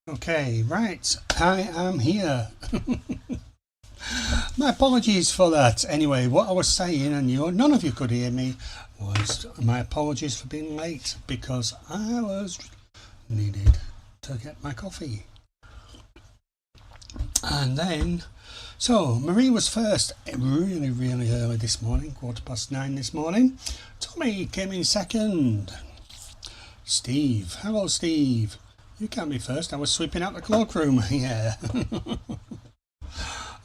Okay, right, I am here. My apologies for that. Anyway, what I was saying, and none of you could hear me, was my apologies for being late because I was needed to get my coffee. And then, so Marie was first, really early this morning, 9:15 this morning. Tommy came in second. Steve, hello Steve. You can't be first. I was sweeping out the cloakroom. Yeah.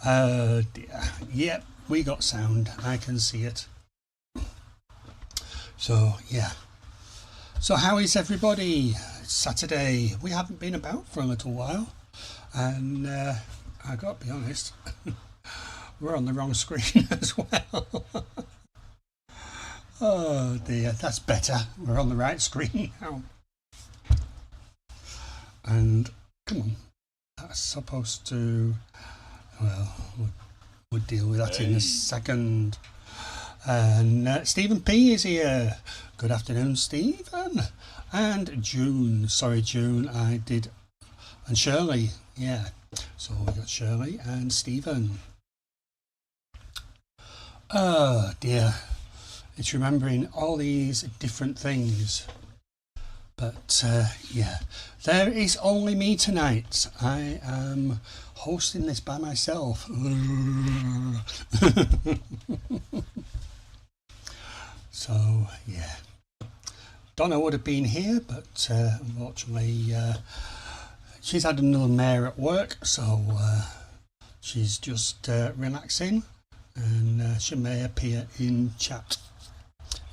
Dear. Yep, we got sound. I can see it. So, yeah. So how is everybody? It's Saturday. We haven't been about for a little while. And I got to be honest, we're on the wrong screen as well. Oh dear, that's better. We're on the right screen now. And come on, that's supposed to, well, we'll deal with that in a second. And Stephen P is here. Good afternoon, Stephen. And June, sorry June, I did, and Shirley, yeah. So we got Shirley and Stephen. Oh dear, it's remembering all these different things. But yeah, there is only me tonight. I am hosting this by myself. So yeah, Donna would have been here, but unfortunately she's had another mare at work, so she's just relaxing, and she may appear in chat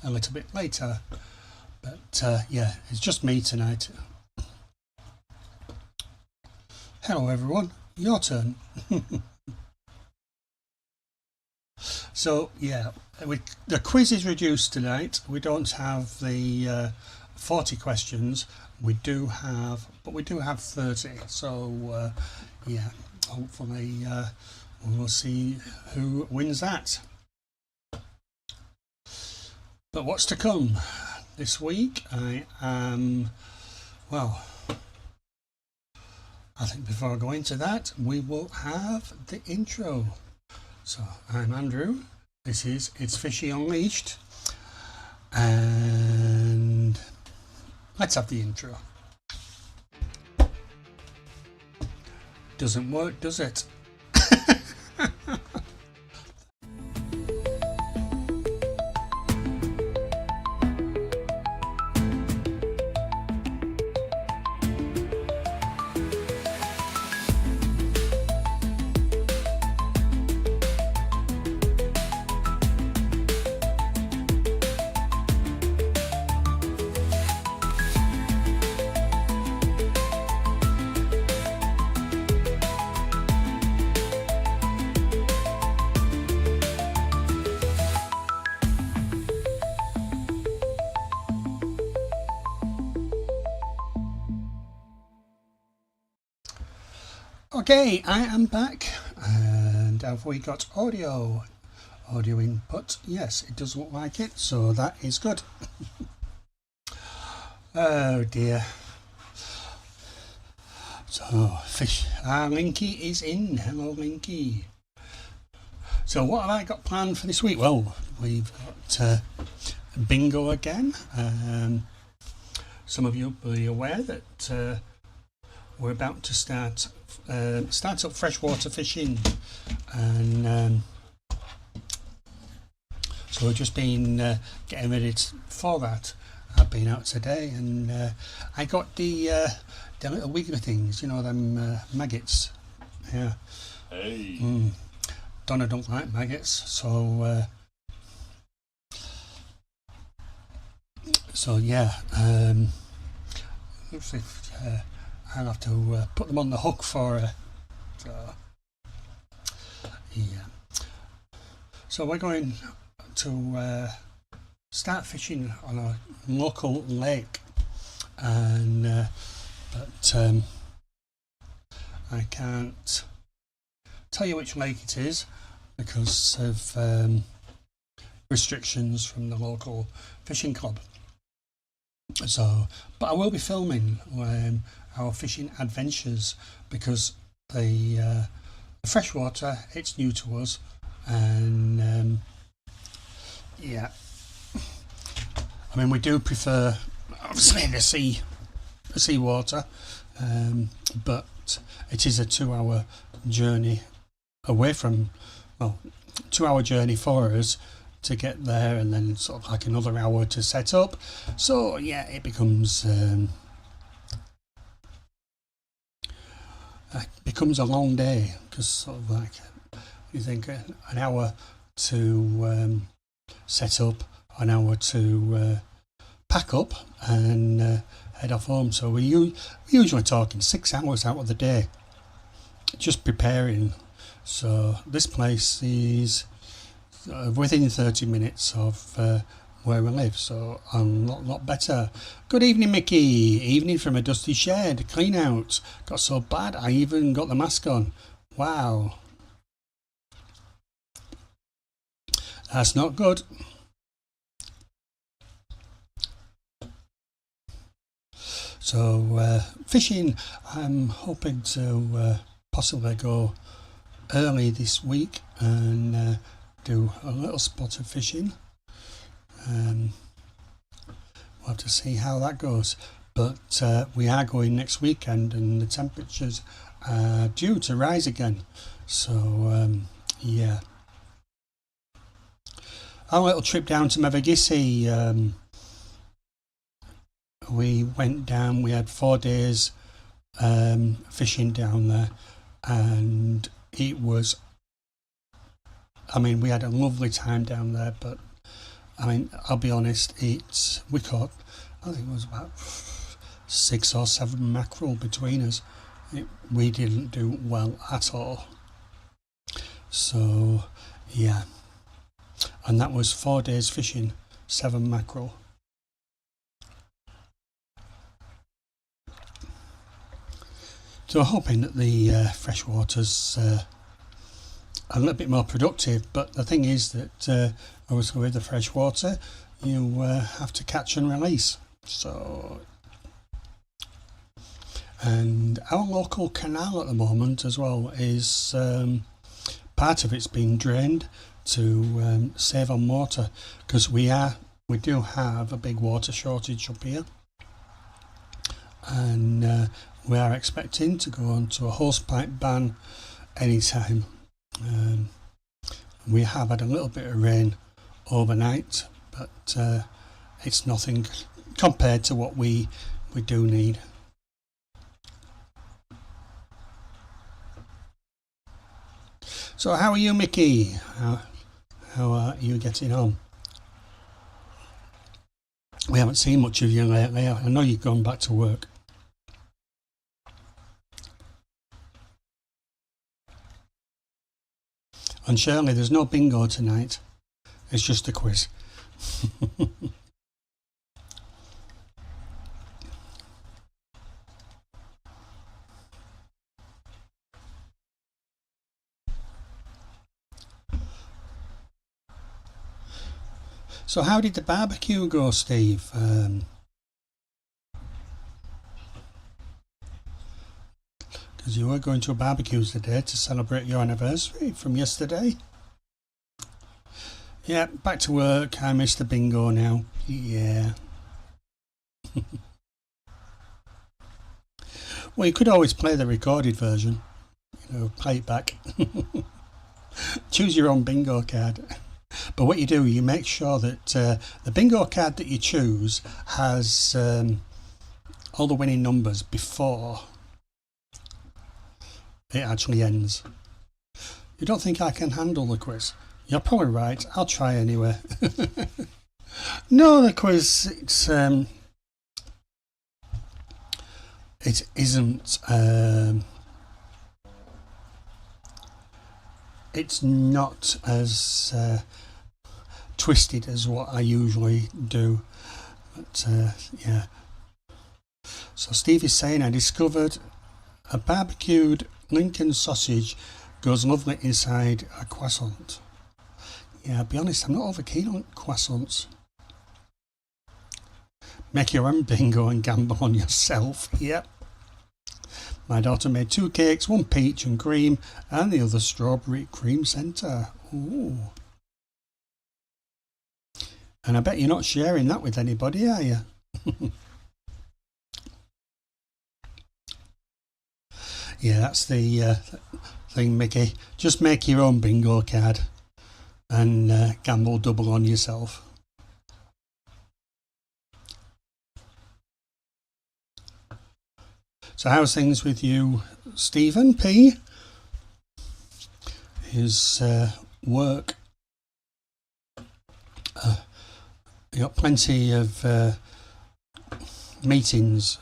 a little bit later. But yeah, it's just me tonight. Hello everyone, your turn. So yeah, the quiz is reduced tonight. We don't have the 40 questions. We do have 30. So yeah, hopefully we'll see who wins that. But what's to come? This week I am, well, I think before I go into that, we will have the intro. So I'm Andrew, it's Fishy Unleashed, and let's have the intro. Doesn't work, does it? Okay, I am back, and have we got audio input? Yes, it does look like it, so that is good. Oh dear. So Linky is in. Hello Linky. So what have I got planned for this week? Well, we've got bingo again. Some of you will be aware that we're about to start up freshwater fishing, and so we've just been getting ready for that. I've been out today, and I got the little wiggly things, you know, them maggots. Yeah. Hey. Donna don't like maggots, so yeah. Looks like I'll have to put them on the hook for her. So yeah. So we're going to start fishing on a local lake, and but I can't tell you which lake it is because of restrictions from the local fishing club. So, but I will be filming our fishing adventures, because the freshwater, it's new to us, and yeah, I mean, we do prefer obviously the sea water, but it is a 2-hour journey away from, well, 2-hour journey for us to get there, and then sort of like another hour to set up. So yeah, it becomes a long day, because sort of like you think an hour to set up, an hour to pack up and head off home. So we're usually talking 6 hours out of the day just preparing. So this place is within 30 minutes of where we live, so a lot better. Good evening, Mickey. Evening from a dusty shed. Clean out. Got so bad I even got the mask on. Wow. That's not good. So fishing, I'm hoping to possibly go early this week and do a little spot of fishing. We'll have to see how that goes, but we are going next weekend, and the temperatures are due to rise again. So yeah, our little trip down to Mevagissey, we went down, we had 4 days fishing down there, and it was, I mean, we had a lovely time down there, but I mean, I'll be honest, we caught, I think it was about 6 or 7 mackerel between us. We didn't do well at all. So yeah, and that was 4 days fishing, 7 mackerel. So hoping that the freshwater's a little bit more productive, but the thing is that obviously with the fresh water you have to catch and release. So, and our local canal at the moment as well is part of it's been drained to save on water, because we do have a big water shortage up here, and we are expecting to go on to a hosepipe ban anytime. We have had a little bit of rain overnight, but it's nothing compared to what we do need. So how are you, Mickey? How are you getting on? We haven't seen much of you lately. I know you've gone back to work. And Shirley, there's no bingo tonight. It's just a quiz. So how did the barbecue go, Steve? Because you were going to a barbecue today to celebrate your anniversary from yesterday. Yeah, back to work. I missed the bingo now. Yeah. Well, you could always play the recorded version. You know, play it back. Choose your own bingo card. But what you do, you make sure that the bingo card that you choose has all the winning numbers before it actually ends. You don't think I can handle the quiz? You're probably right. I'll try anyway. No, the quiz, it isn't. It's not as twisted as what I usually do. But yeah. So Steve is saying, I discovered a barbecued Lincoln sausage goes lovely inside a croissant. Yeah, I'll be honest, I'm not over keen on croissants. Make your own bingo and gamble on yourself. Yep. My daughter made 2 cakes, one peach and cream and the other strawberry cream centre. Ooh. And I bet you're not sharing that with anybody, are you? Yeah, that's the thing, Mickey. Just make your own bingo card and gamble double on yourself. So how's things with you, Stephen P? His work. You got plenty of meetings.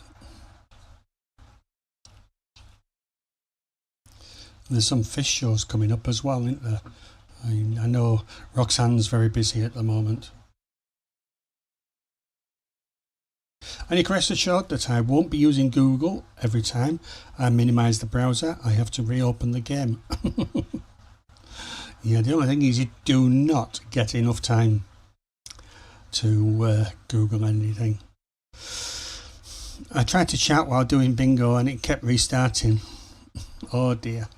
There's some fish shows coming up as well, isn't there? I know Roxanne's very busy at the moment. And you can rest assured that I won't be using Google every time I minimise the browser. I have to reopen the game. Yeah, the only thing is you do not get enough time to Google anything. I tried to chat while doing bingo and it kept restarting. Oh dear.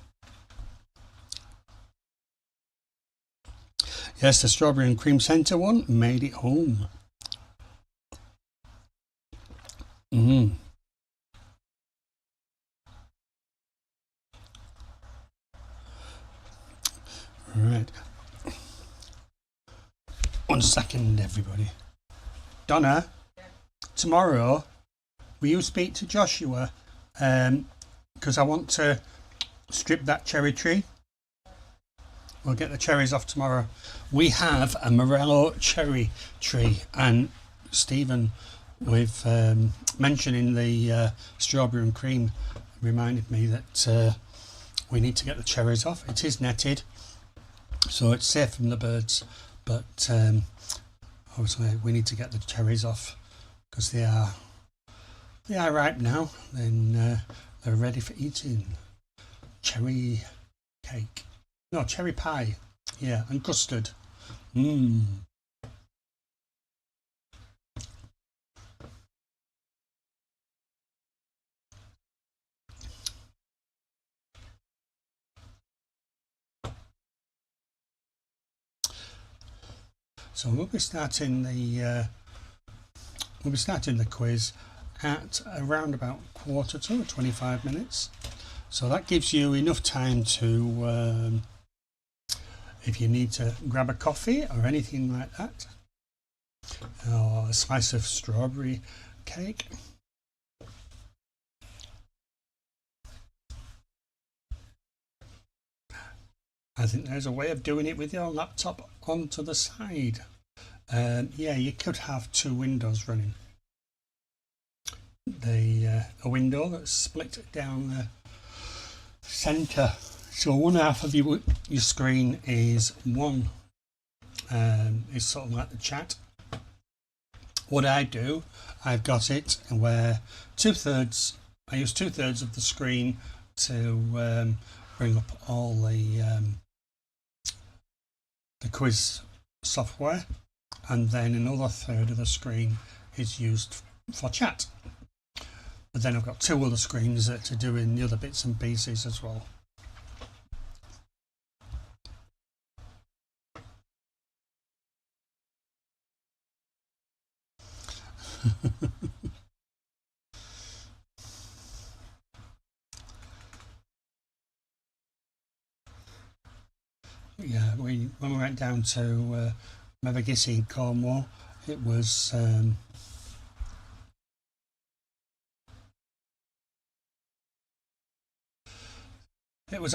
Yes, the strawberry and cream centre one made it home. Right. 1 second, everybody. Donna, tomorrow, will you speak to Joshua? Because I want to strip that cherry tree. We'll get the cherries off tomorrow. We have a Morello cherry tree, and Stephen, with mentioning the strawberry and cream, reminded me that we need to get the cherries off. It is netted, so it's safe from the birds, but obviously we need to get the cherries off because they are ripe now. Then they're ready for eating. Cherry cake. No, cherry pie. Yeah, and custard. So we'll be starting the quiz at around about 1/4 to 25 minutes. So that gives you enough time to if you need to grab a coffee or anything like that, or a slice of strawberry cake. I think there's a way of doing it with your laptop onto the side. Yeah, you could have 2 windows running. A window that's split down the centre. So one half of your screen is is sort of like the chat. What I do, I've got it where I use 2/3 of the screen to bring up all the quiz software, and then another 1/3 of the screen is used for chat. But then I've got 2 other screens that are doing the other bits and pieces as well. Yeah, when we went down to Mevagissey, Cornwall, it was a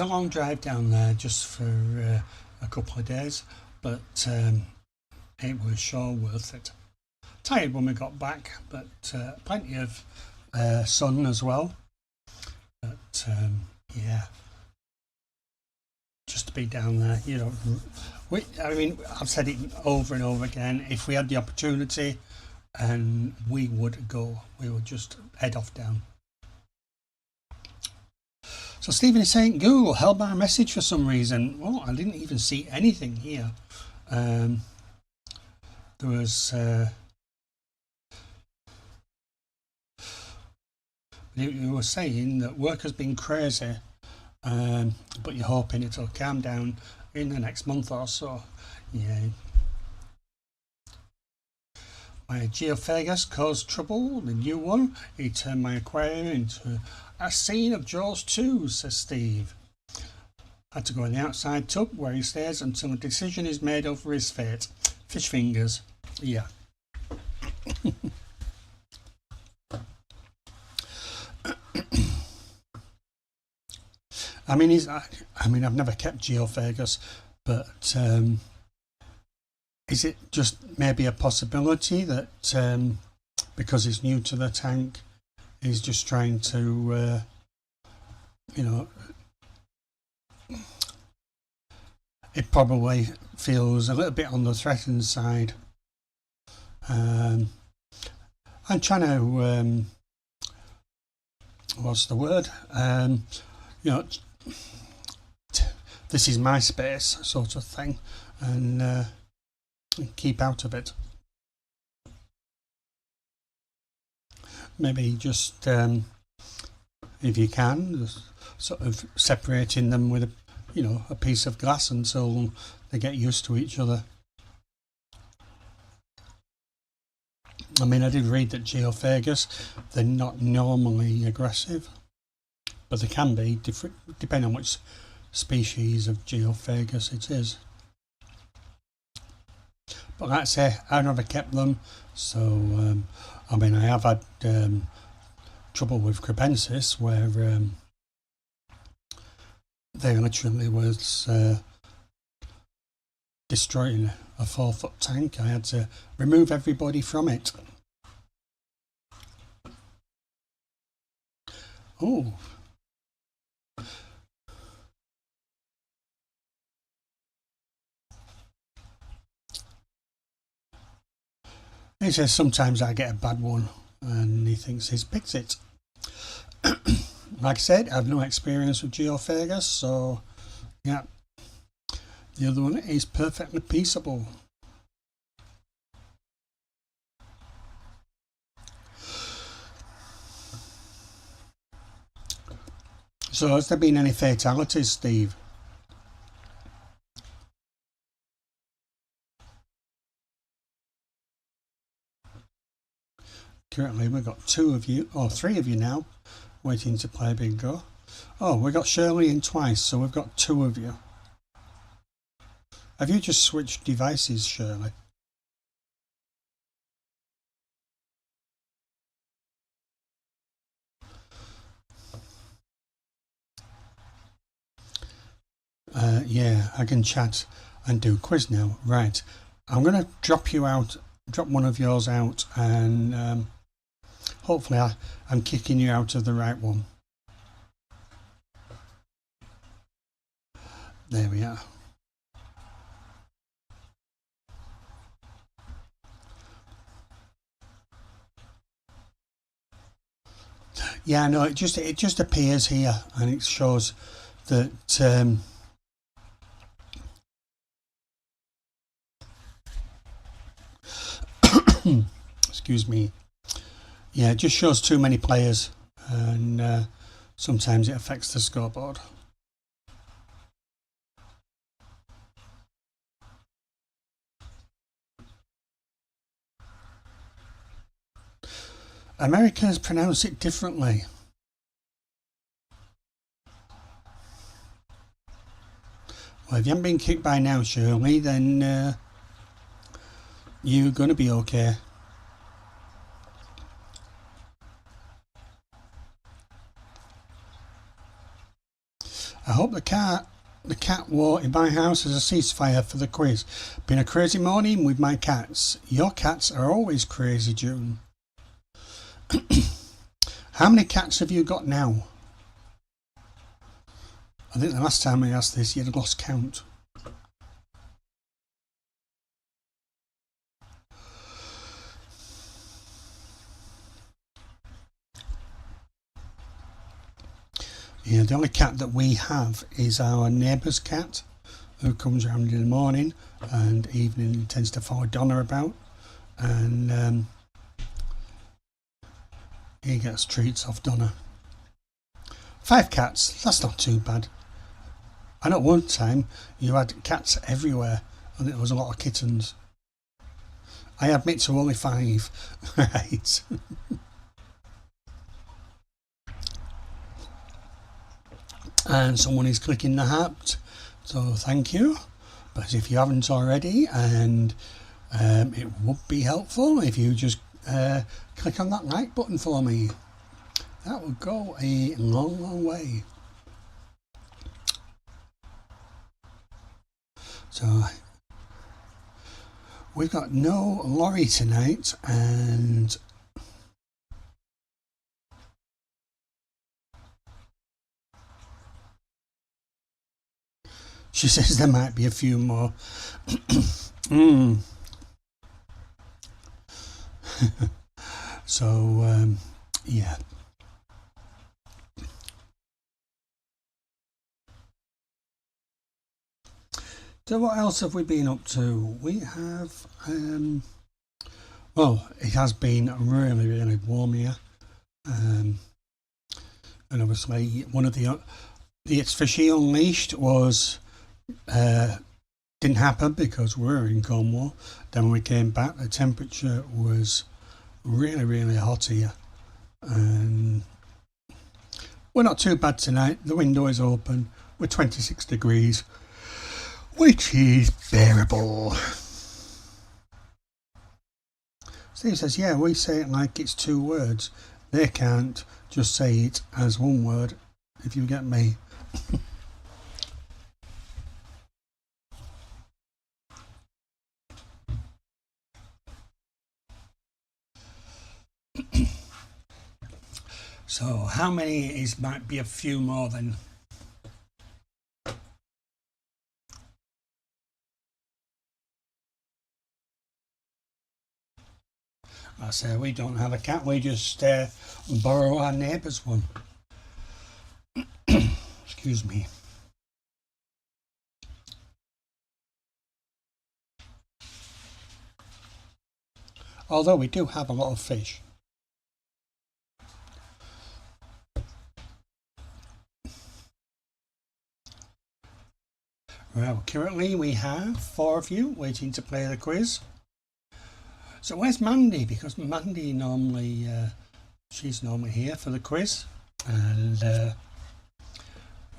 long drive down there just for a couple of days, but it was sure worth it. Tired when we got back, but plenty of sun as well. But yeah, just to be down there, you know. I mean, I've said it over and over again. If we had the opportunity, and we would go, we would just head off down. So Stephen is saying Google held my message for some reason. Well, I didn't even see anything here. There was. You were saying that work has been crazy, but you're hoping it'll calm down in the next month or so. Yeah. My geophagus caused trouble, the new one. He turned my aquarium into a scene of Jaws 2, says Steve. Had to go in the outside tub where he stays until a decision is made over his fate. Fish fingers. Yeah. I mean, I've never kept geophagus, but is it just maybe a possibility that because he's new to the tank, he's just trying to, it probably feels a little bit on the threatened side. I'm trying to, what's the word? This is my space, sort of thing, and keep out of it. Maybe just, if you can, just sort of separating them with a piece of glass until they get used to each other. I mean, I did read that geophagus, they're not normally aggressive, but they can be, different depending on which species of geophagus it is. But like I say, I've never kept them, so I mean, I have had trouble with crepensis where they literally was destroying a 4-foot tank. I had to remove everybody from it. Oh. He says sometimes I get a bad one and he thinks he's picked it. Like I said, I have no experience with geophagus, so yeah. The other one is perfectly peaceable. So has there been any fatalities, Steve? Currently we've got 2 of you, or 3 of you now, waiting to play bingo. Oh, we got Shirley in twice, so we've got 2 of you. Have you just switched devices, Shirley? Yeah, I can chat and do quiz now. Right, I'm going to drop one of yours out, and hopefully I'm kicking you out of the right one. There we are. Yeah, no, it just appears here, and it shows that excuse me. Yeah, it just shows too many players, and sometimes it affects the scoreboard. Americans pronounce it differently. Well, if you haven't been kicked by now, Shirley, then you're going to be okay. I hope the cat wore in my house as a ceasefire for the quiz. Been a crazy morning with my cats. Your cats are always crazy, June. How many cats have you got now? I think the last time I asked this, you had lost count. Yeah, the only cat that we have is our neighbour's cat, who comes around in the morning and evening and tends to follow Donna about, and he gets treats off Donna. 5 cats, that's not too bad. I know at one time you had cats everywhere and there was a lot of kittens. I admit to only 5. Right. And someone is clicking the heart, so thank you. But if you haven't already, and it would be helpful if you just click on that like button for me. That would go a long, long way. So we've got no Laurie tonight, and she says there might be a few more. So yeah. So what else have we been up to? We have well, it has been really, really warm here, and obviously one of the It's Fishy Unleashed was didn't happen because we were in Cornwall. Then when we came back, the temperature was really, really hot here, and we're not too bad tonight. The window is open. We're 26 degrees, which is bearable. Steve says, yeah, we say it like it's 2 words. They can't just say it as 1 word, if you get me. So how many might be a few more then? I say we don't have a cat, we just borrow our neighbour's one. Excuse me. Although we do have a lot of fish. Well, currently we have 4 of you waiting to play the quiz. So where's Mandy? Because Mandy normally, she's normally here for the quiz. And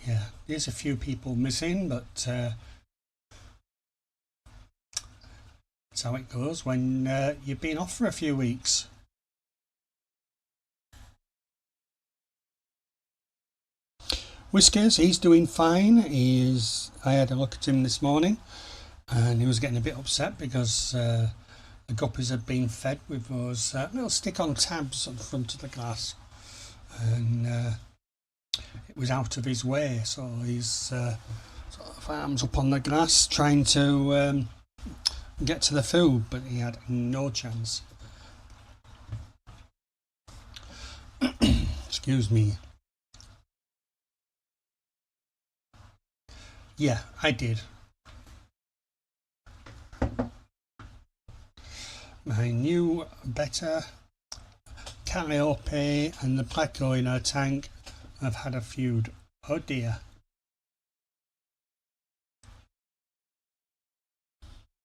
yeah, there's a few people missing, but that's how it goes when you've been off for a few weeks. Whiskers, he's doing fine. I had a look at him this morning and he was getting a bit upset because the guppies had been fed with those little stick-on tabs on the front of the glass, and it was out of his way, so he's sort of arms up on the glass trying to get to the food, but he had no chance. Excuse me. Yeah, I did. My new better Calliope and the Pleco in her tank have had a feud. Oh dear.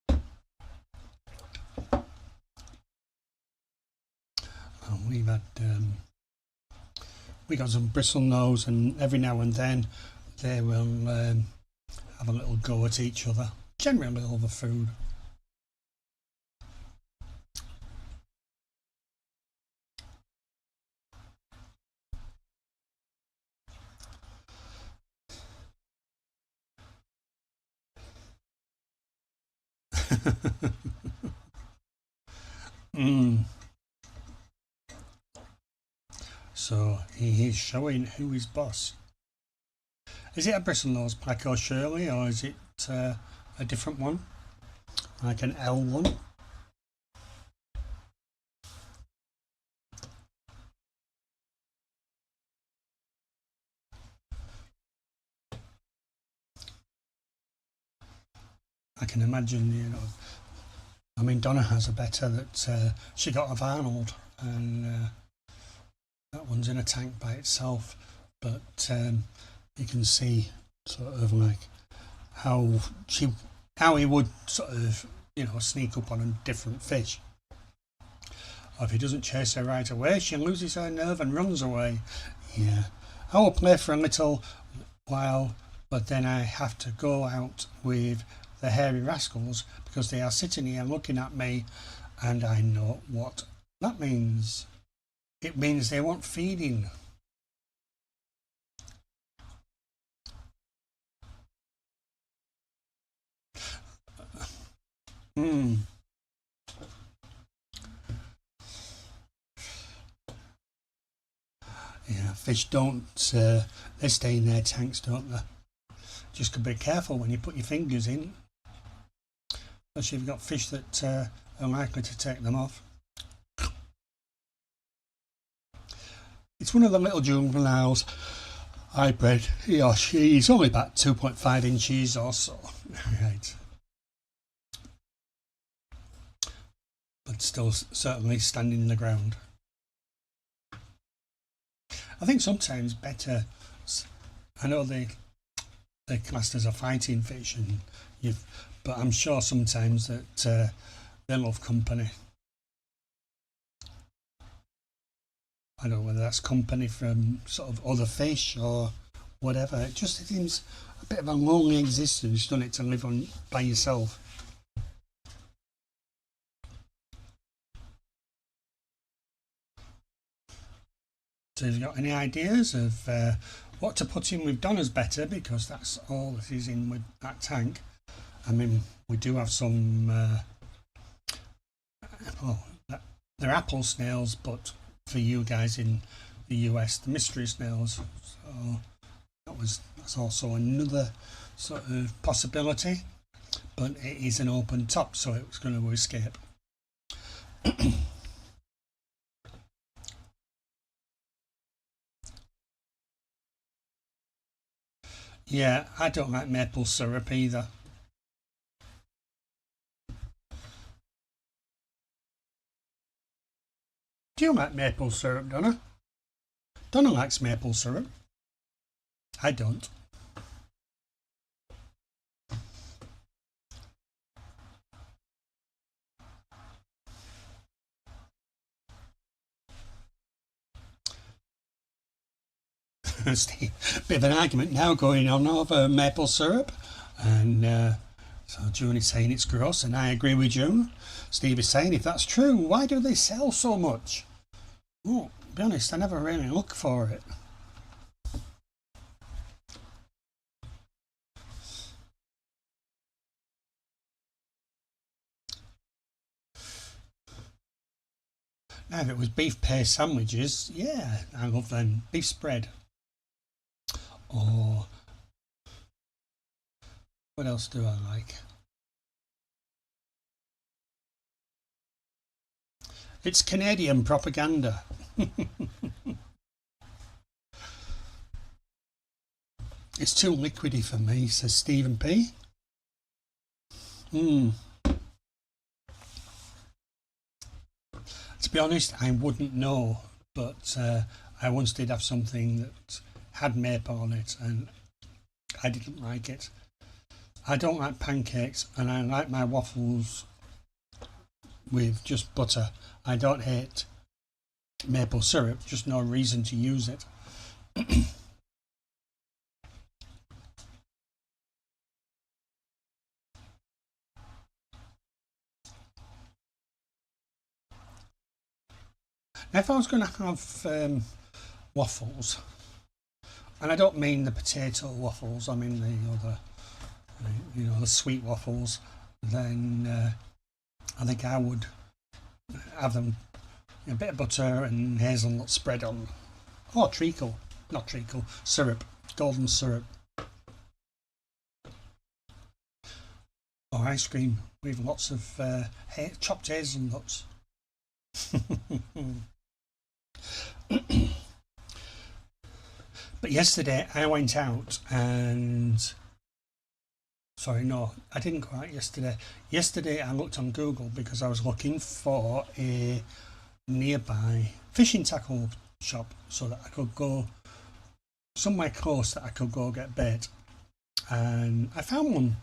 And we've had we got some bristlenose, and every now and then they will have a little go at each other, generally over food. So he is showing who is boss. Is it a bristlenose Pleco Shirley, or is it a different one, like an L one? I can imagine, you know, I mean, Donna has a better that she got of Arnold, and that one's in a tank by itself, but you can see sort of like how he would sort of, you know, sneak up on a different fish. Or if he doesn't chase her right away, she loses her nerve and runs away. Yeah, I will play for a little while, but then I have to go out with the hairy rascals because they are sitting here looking at me, and I know what that means. It means they want feeding. Yeah, fish don't, they stay in their tanks, don't they? Just gotta be careful when you put your fingers in, especially if you've got fish that are likely to take them off. It's one of the little juveniles I bred. He or she is only about 2.5 inches or so. Right. But still certainly standing the ground. I think sometimes better, I know they're classed as a fighting fish, but I'm sure sometimes that they love company. I don't know whether that's company from sort of other fish or whatever. It just seems a bit of a lonely existence, doesn't it, to live on by yourself. So have you got any ideas of what to put in with Donna's better, because that's all that is in with that tank. I mean, we do have some they're apple snails, but for you guys in the US, the mystery snails. So that's also another sort of possibility, but it is an open top, so it's going to escape. Yeah, I don't like maple syrup either. Do you like maple syrup, Donna? Donna likes maple syrup. I don't. Steve, bit of an argument now going on over maple syrup, and so June is saying it's gross, and I agree with June. Steve is saying, if that's true, why do they sell so much? Oh, to be honest, I never really look for it. Now, if it was beef paste sandwiches, yeah, I love them. Beef spread. Or what else do I like? It's Canadian propaganda. It's too liquidy for me, says Stephen P. To be honest, I wouldn't know, but I once did have something that had maple on it, and I didn't like it. I don't like pancakes, and I like my waffles with just butter. I don't hate maple syrup, just no reason to use it. Now, if I was going to have waffles, and I don't mean the potato waffles, I mean the other, the sweet waffles, then I think I would have them a bit of butter and hazelnut spread on, or treacle, not treacle, syrup, golden syrup, or ice cream with lots of chopped hazelnuts. But yesterday I went out and sorry, no, I didn't go out yesterday. Yesterday I looked on Google because I was looking for a nearby fishing tackle shop so that I could go somewhere close that I could go get bait, and I found one,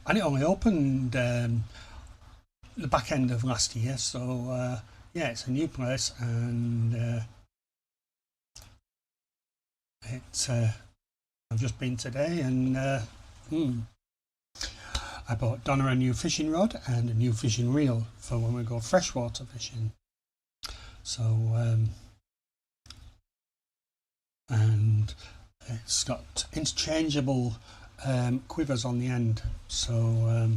and it only opened the back end of last year, so yeah, it's a new place, and I've just been today, and I bought Donna a new fishing rod and a new fishing reel for when we go freshwater fishing. So and it's got interchangeable quivers on the end, so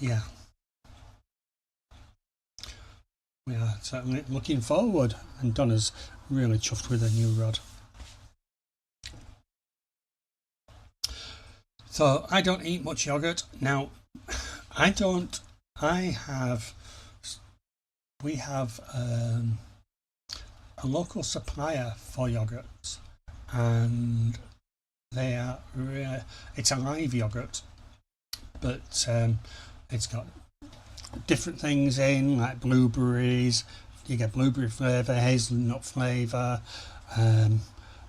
yeah, we are certainly looking forward, and Donna's really chuffed with a new rod. So I don't eat much yogurt now. We have a local supplier for yogurts, and they are it's a live yogurt, but it's got different things in, like blueberries. You get blueberry flavour, hazelnut flavour,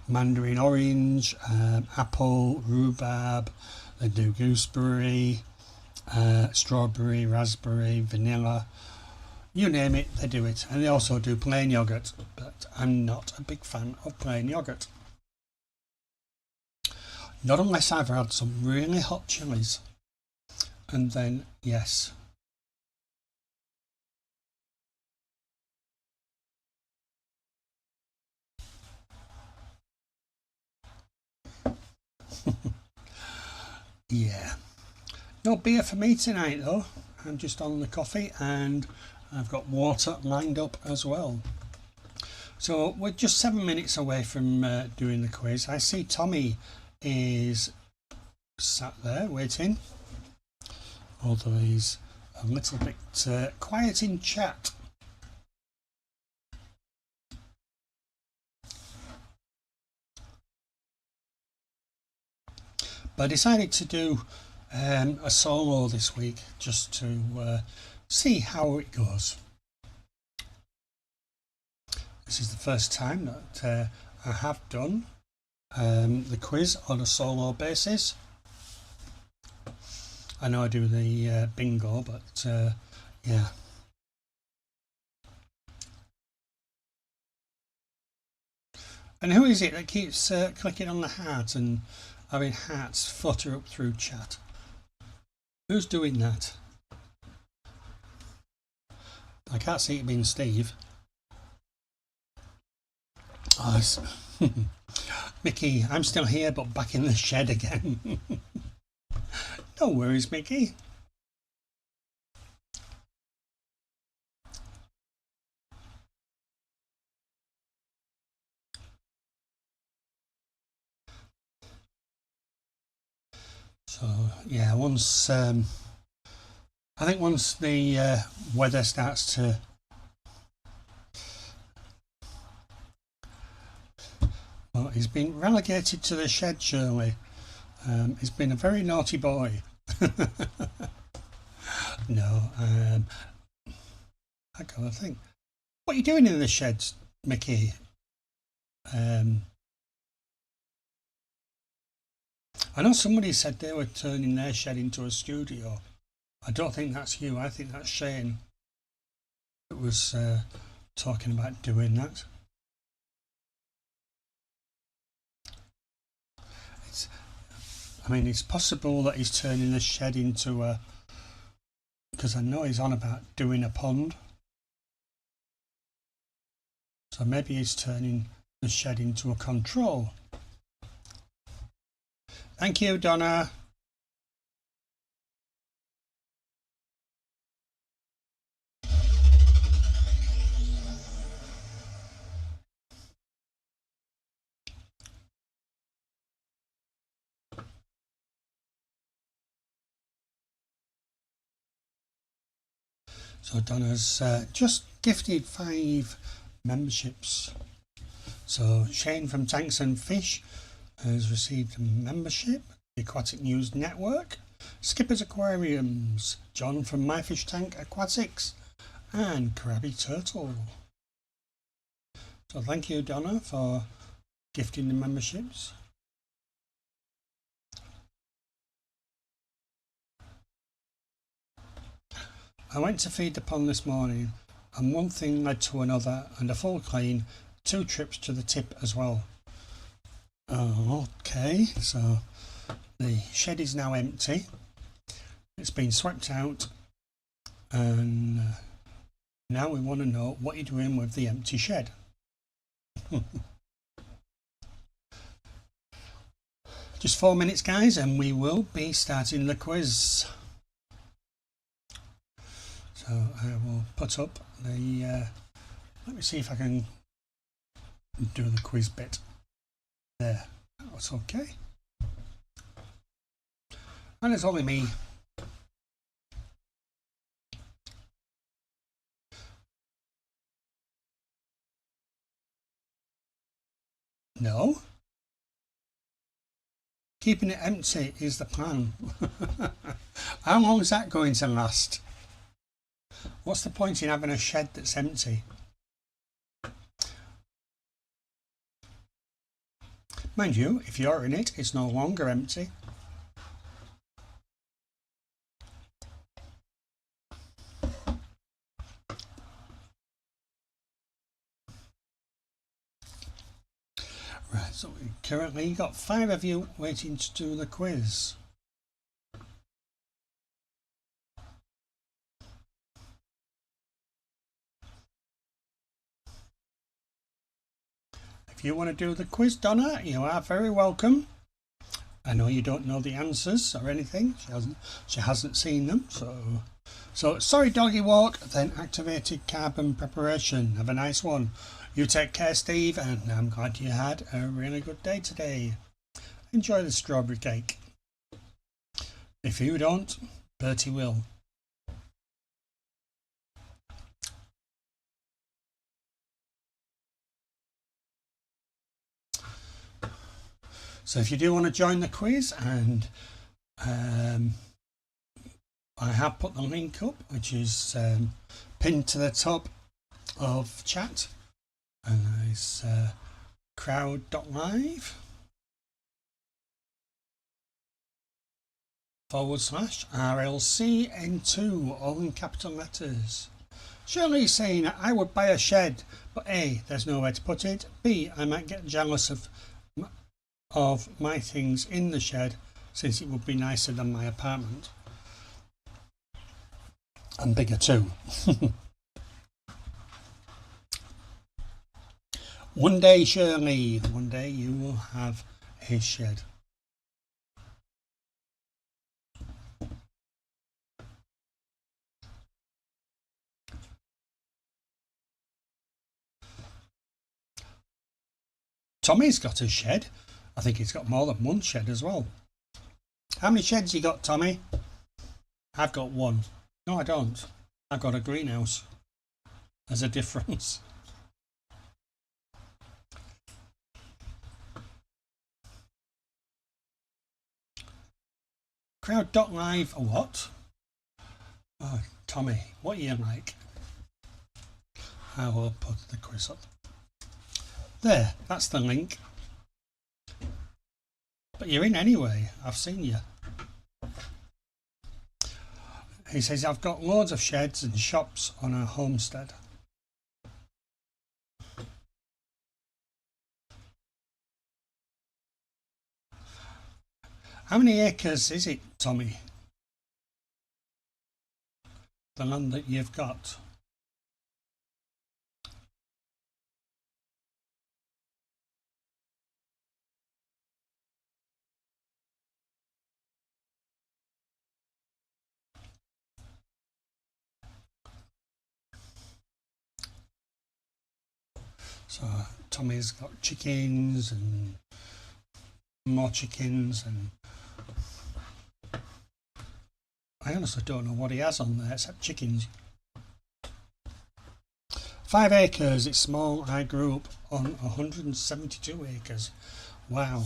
mandarin orange, apple, rhubarb. They do gooseberry, strawberry, raspberry, vanilla, you name it, they do it. And they also do plain yogurt, but I'm not a big fan of plain yogurt. Not unless I've had some really hot chilies, and then yes. Yeah, no beer for me tonight though. I'm just on the coffee, and I've got water lined up as well. So we're just 7 minutes away from doing the quiz. I see Tommy is sat there waiting, although he's a little bit quiet in chat. But I decided to do a solo this week, just to see how it goes. This is the first time that I have done the quiz on a solo basis. I know I do the bingo, but yeah. And who is it that keeps clicking on the heart and having hearts flutter up through chat? Who's doing that? I can't see it being Steve. Oh, Mickey, I'm still here, but back in the shed again. No worries, Mickey. So yeah, once I think once the weather starts to well, he's been relegated to the shed, Shirley. He's been a very naughty boy. No, I gotta think. What are you doing in the sheds, Mickey? I know somebody said they were turning their shed into a studio. I don't think that's you. I think that's Shane that was talking about doing that. I mean, it's possible that he's turning the shed into a... because I know he's on about doing a pond. So maybe he's turning the shed into a control. Thank you, Donna. So Donna's just gifted 5 memberships. So Shane from Tanks and Fish has received a membership, the Aquatic News Network. Skipper's Aquariums, John from My Fish Tank Aquatics, and Krabby Turtle. So thank you, Donna, for gifting the memberships. I went to feed the pond this morning and one thing led to another, and a full clean, 2 trips to the tip as well. Okay, so the shed is now empty. It's been swept out, and now we want to know what you're doing with the empty shed. Just 4 minutes, guys, and we will be starting the quiz. So I will put up the let me see if I can do the quiz bit there. That's okay, and it's only me. No, keeping it empty is the plan. How long is that going to last? What's the point in having a shed that's empty? Mind you, if you're in it, it's no longer empty. Right, so we currently got 5 of you waiting to do the quiz. If you want to do the quiz, Donna, you are very welcome. I know you don't know the answers or anything. She hasn't seen them. So sorry, doggy walk. Then activated carbon preparation. Have a nice one. You take care, Steve, and I'm glad you had a really good day today. Enjoy the strawberry cake. If you don't, Bertie will. So if you do want to join the quiz, and I have put the link up, which is pinned to the top of chat, and it's crowd.live/RLCN2, all in capital letters. Shirley's saying, I would buy a shed, but A, there's nowhere to put it. B, I might get jealous of my things in the shed, since it would be nicer than my apartment, and bigger too. One day, Shirley, one day you will have a shed. Tommy's got a shed. I think he's got more than one shed as well. How many sheds you got, Tommy? I've got one. No, I don't. I've got a greenhouse. There's a difference. Crowd.live, what? Oh, Tommy, what are you like? I will put the quiz up. There, that's the link. But you're in anyway, I've seen you. He says, I've got loads of sheds and shops on a homestead. How many acres is it, Tommy? The land that you've got? So Tommy's got chickens and more chickens, and I honestly don't know what he has on there except chickens. 5 acres, it's small. I grew up on 172 acres. Wow.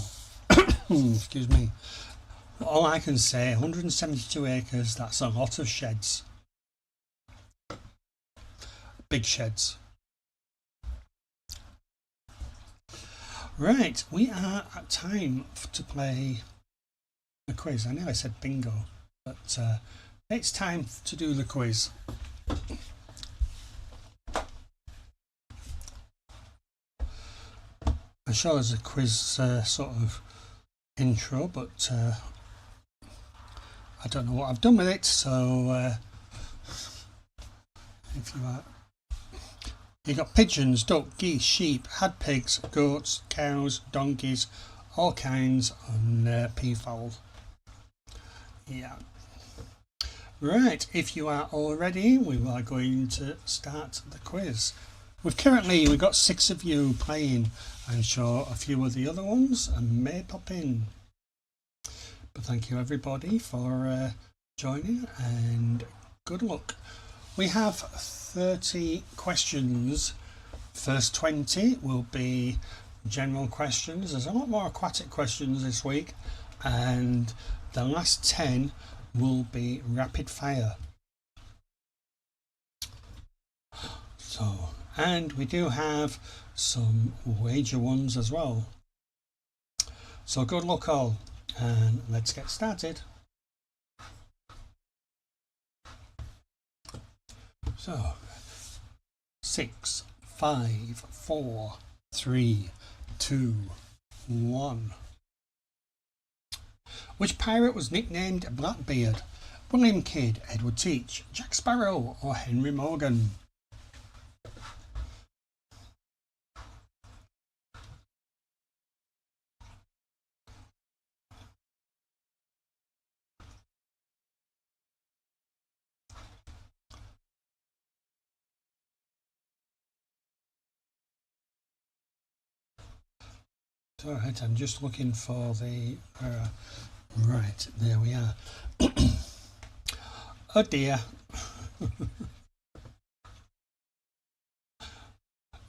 Excuse me. All I can say, 172 acres, that's a lot of sheds. Big sheds. Right, we are at time to play a quiz. I know I said bingo, but it's time to do the quiz. I'm sure there's a quiz sort of intro, but I don't know what I've done with it, so if you are, you got pigeons, duck, geese, sheep, had pigs, goats, cows, donkeys, all kinds, and peafowl. Yeah. Right, if you are all ready, we are going to start the quiz. We've got 6 of you playing. I'm sure a few of the other ones may pop in. But thank you everybody for joining, and good luck. We have 30 questions. First 20 will be general questions. There's a lot more aquatic questions this week, and the last 10 will be rapid fire. So, and we do have some wager ones as well. So good luck all, and let's get started. So 6, 5, 4, 3, 2, 1. Which pirate was nicknamed Blackbeard? William Kidd, Edward Teach, Jack Sparrow, or Henry Morgan? Alright, I'm just looking for the right, there we are. Oh dear.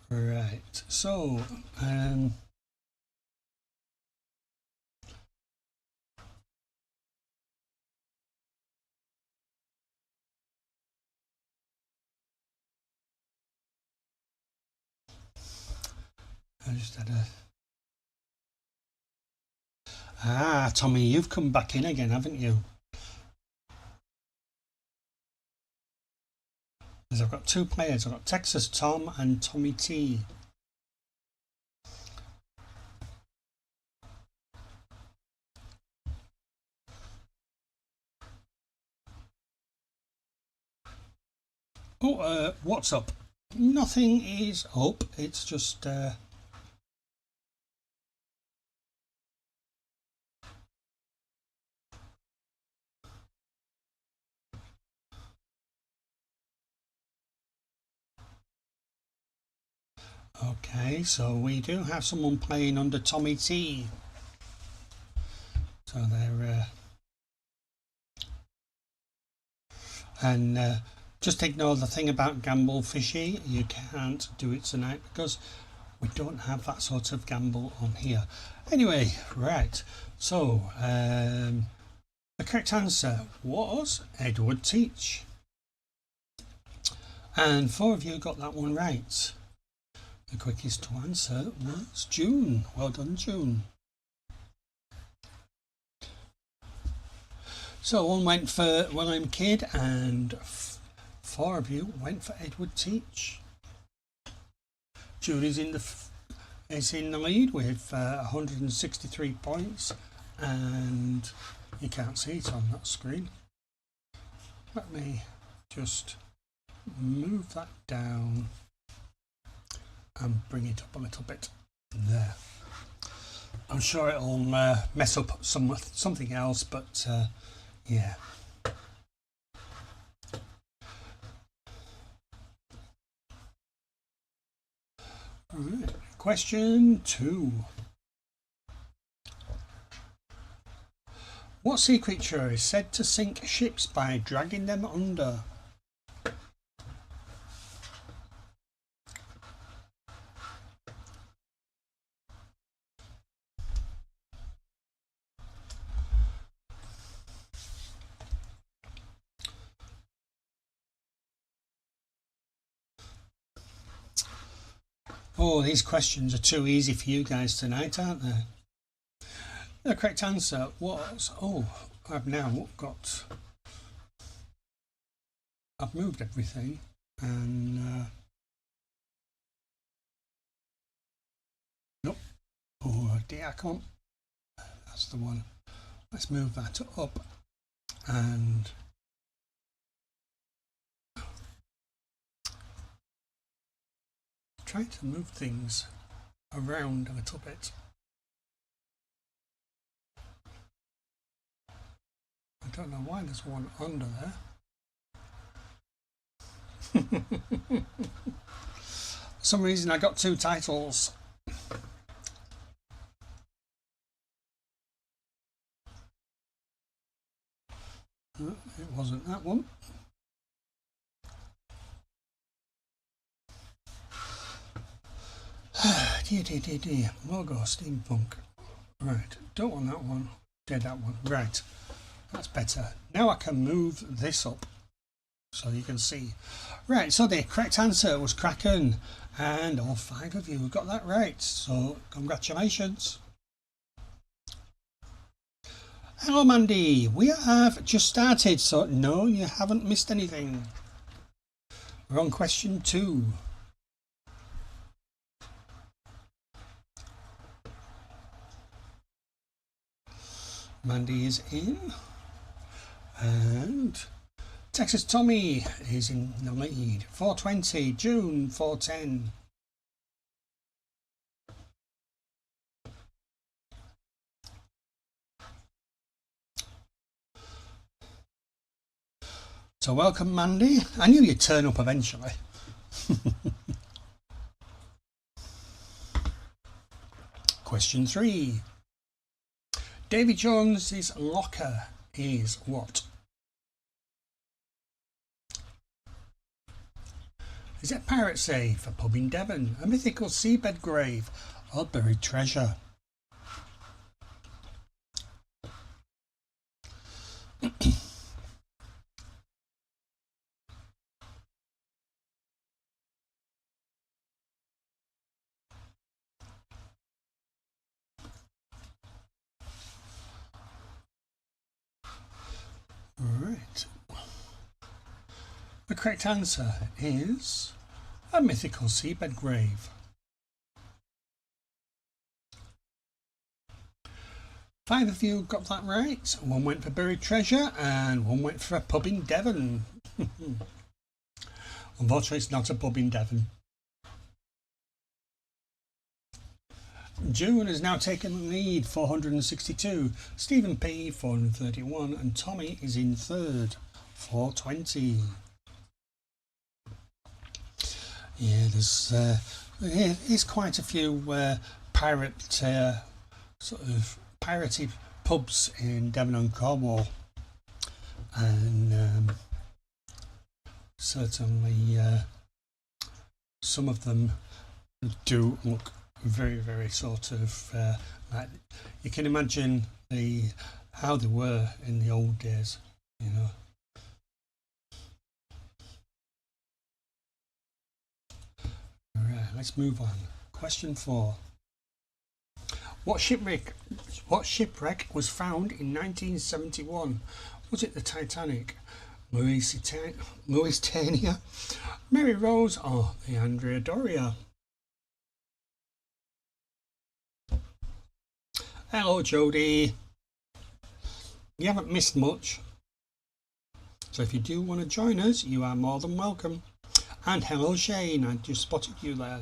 Right, so I just had a Tommy, you've come back in again, haven't you? Because I've got 2 players. I've got Texas Tom and Tommy T. Oh, what's up? Nothing is up. It's just okay, so we do have someone playing under Tommy T. So they're and just ignore the thing about gamble, Fishy. You can't do it tonight because we don't have that sort of gamble on here. Anyway, right. So the correct answer was Edward Teach, and 4 of you got that one right. The quickest to answer was June. Well done, June. So 1 went for William Kidd, and 4 of you went for Edward Teach. June is in the lead with 163 points, and you can't see it on that screen. Let me just move that down and bring it up a little bit there. I'm sure it'll mess up something else, but yeah. All right. Question 2. What sea creature is said to sink ships by dragging them under? Oh, these questions are too easy for you guys tonight, aren't they? The correct answer was, I've moved everything, and nope. Oh dear, I can't. That's the one. Let's move that up and try to move things around a little bit. I don't know why there's one under there. For some reason I got two titles. It wasn't that one. dear. Logo steampunk. Right, don't want that one. Did that one. Right, that's better. Now I can move this up so you can see. Right, so the correct answer was Kraken, and all 5 of you got that right. So congratulations. Hello Mandy, we have just started, so no, you haven't missed anything. We're on question 2. Mandy is in, and Texas Tommy is in the lead. 420, June 410. So welcome Mandy. I knew you'd turn up eventually. Question 3. Davy Jones's locker is what? Is it a pirate safe, a pub in Devon, a mythical seabed grave, or buried treasure? Right. The correct answer is a mythical seabed grave. 5 of you got that right. 1 went for buried treasure and 1 went for a pub in Devon. Unfortunately, it's not a pub in Devon. June has now taken the lead, 462. Stephen P, 431, and Tommy is in third, 420. Yeah, there's quite a few pirate sort of piratey pubs in Devon and Cornwall, and certainly some of them do look very, very sort of like you can imagine how they were in the old days, you know. Alright, let's move on. Question 4. What shipwreck was found in 1971? Was it the Titanic, Louisiana, Mary Rose, or the Andrea Doria? Hello Jodie. You haven't missed much, so if you do want to join us, you are more than welcome. And hello Shane, I just spotted you there.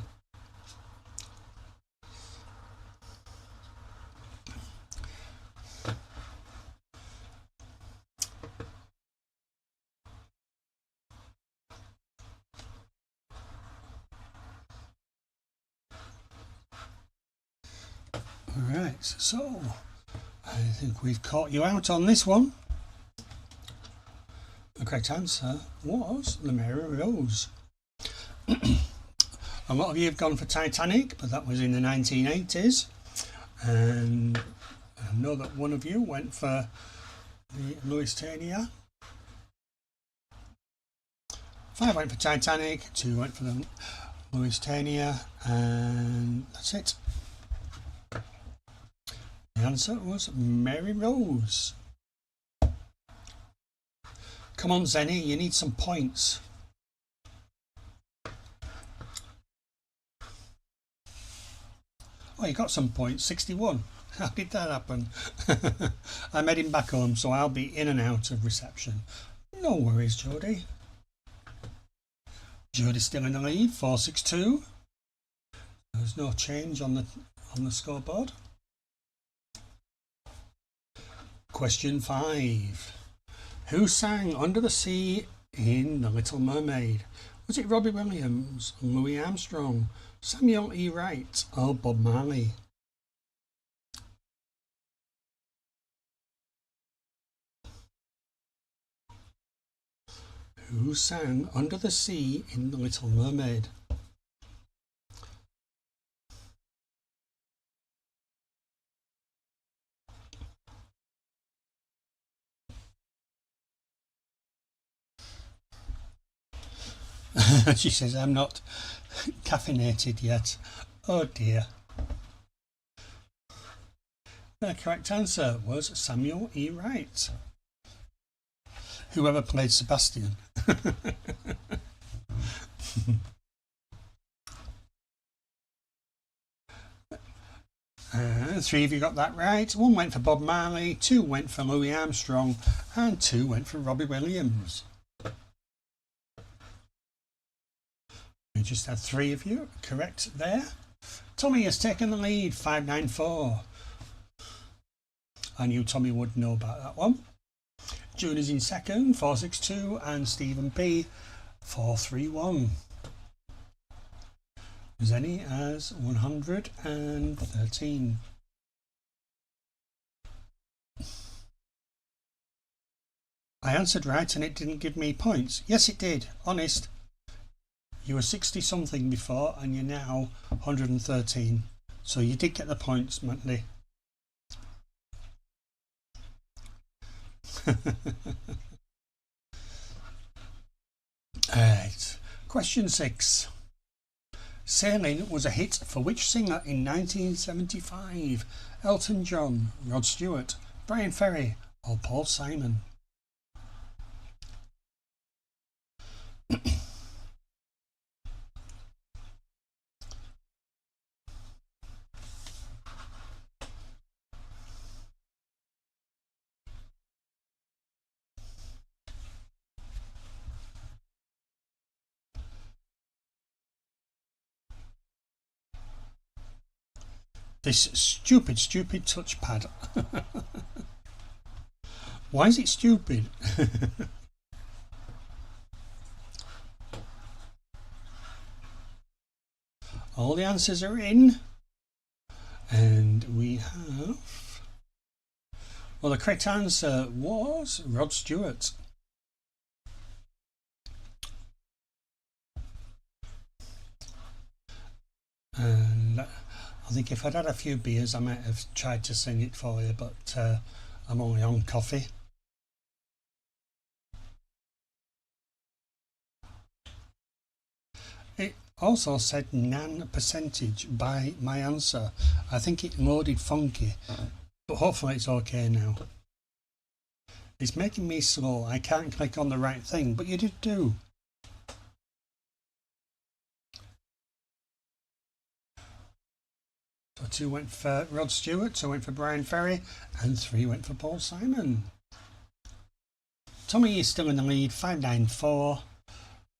Alright, so I think we've caught you out on this one. The correct answer was the Mary Rose. A lot of you have gone for Titanic, but that was in the 1980s. And I know that one of you went for the Louisiana. 5 went for Titanic, 2 went for the Louistania, and that's it. The answer was Mary Rose. Come on, Zenny, you need some points. Oh, you got some points, 61. How did that happen? I'm heading back home, so I'll be in and out of reception. No worries, Jodie. Jodie's still in the lead, 462. There's no change on the scoreboard. Question 5. Who sang Under the Sea in The Little Mermaid? Was it Robbie Williams, Louis Armstrong, Samuel E. Wright, or Bob Marley? Who sang Under the Sea in The Little Mermaid? She says, I'm not caffeinated yet. Oh dear. The correct answer was Samuel E. Wright. Whoever played Sebastian. 3 of you got that right. 1 went for Bob Marley, 2 went for Louis Armstrong, and 2 went for Robbie Williams. We just had 3 of you correct there. Tommy has taken the lead, 594. I knew Tommy would know about that one. June is in second, 462, and Stephen P, 431. Zenny has 113. I answered right and it didn't give me points. Yes, it did. Honest. You were 60 something before and you're now 113. So you did get the points, Mandy. Alright. Question 6. Sailing was a hit for which singer in 1975? Elton John, Rod Stewart, Brian Ferry, or Paul Simon? This stupid touchpad. Why is it stupid? All the answers are in. And we have... Well, the correct answer was Rod Stewart. And I think if I'd had a few beers, I might have tried to sing it for you, but I'm only on coffee. It also said nan percentage by my answer. I think it loaded funky, but hopefully it's okay now. It's making me slow. I can't click on the right thing, but you did do. So 2 went for Rod Stewart, 2 went for Brian Ferry, and 3 went for Paul Simon. Tommy is still in the lead, 594.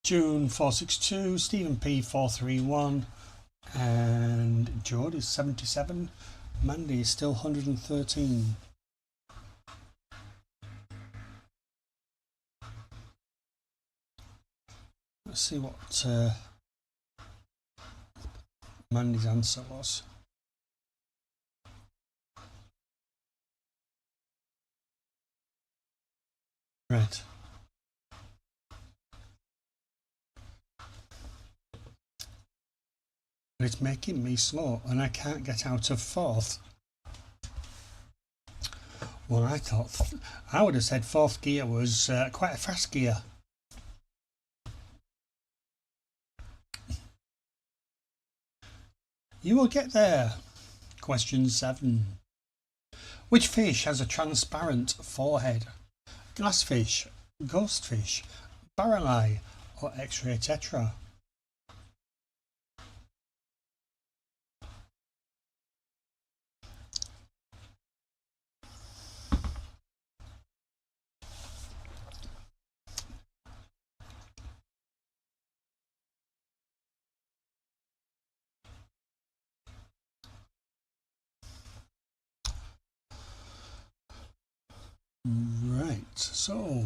June 462, Stephen P 431, and George is 77. Mandy is still 113. Let's see what Mandy's answer was. Right. But it's making me slow and I can't get out of 4th. Well, I would have said 4th gear was quite a fast gear. You will get there. Question 7. Which fish has a transparent forehead? Glassfish, ghostfish, barrel or X-ray tetra? Right, so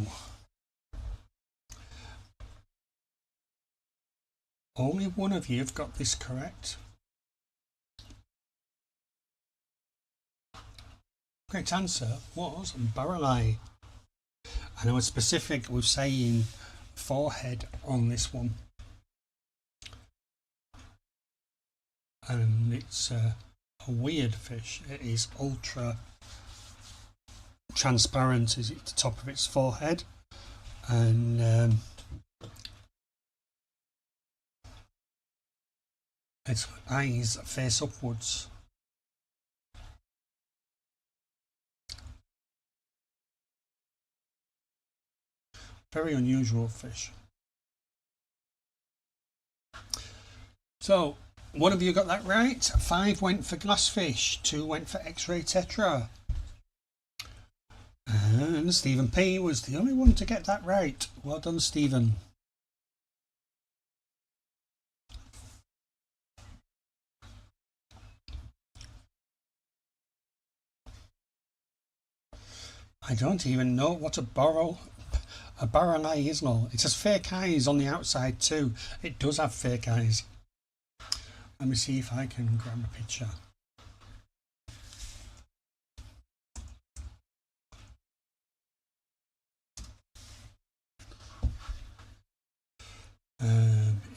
only one of you have got this correct. Correct answer was barrel eye. And I was specific with saying forehead on this one. And it's a weird fish. It is ultra transparent is at the top of its forehead, and its eyes face upwards. Very unusual fish. So one of you got that right. 5 went for glassfish, 2 went for X-ray tetra. And Stephen P was the only one to get that right. Well done, Stephen. I don't even know what a barrel eye is. No, it has fake eyes on the outside too. It does have fake eyes. Let me see if I can grab a picture.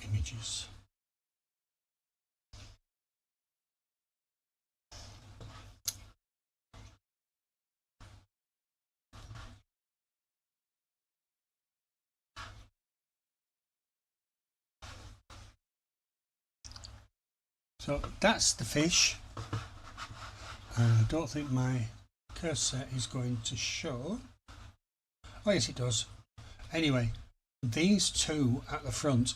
Images. So that's the fish. I don't think my cursor is going to show. Oh yes, it does. Anyway, these two at the front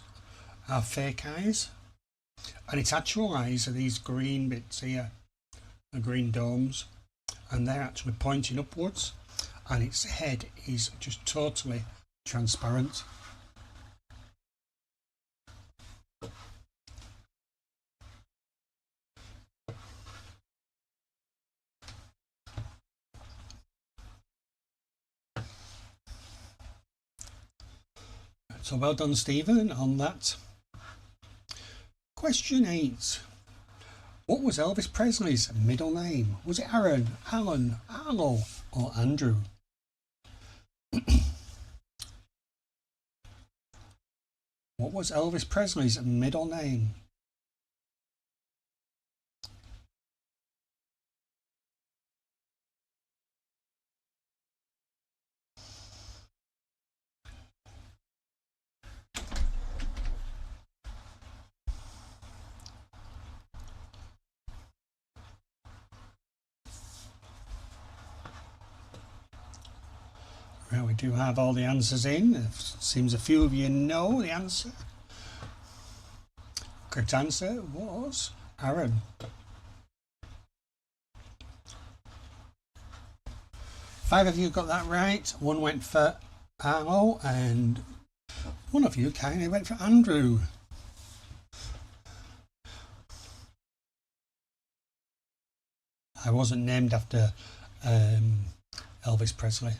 are fake eyes, and its actual eyes are these green bits here, the green domes, and they're actually pointing upwards, and its head is just totally transparent. So well done, Stephen, on that. Question 8. What was Elvis Presley's middle name? Was it Aaron, Alan, Arlo, or Andrew? What was Elvis Presley's middle name? Well, we do have all the answers in. It seems a few of you know the answer. Correct answer was Aaron. 5 of you got that right. 1 went for Arlo, and 1 of you kindly went for Andrew. I wasn't named after Elvis Presley.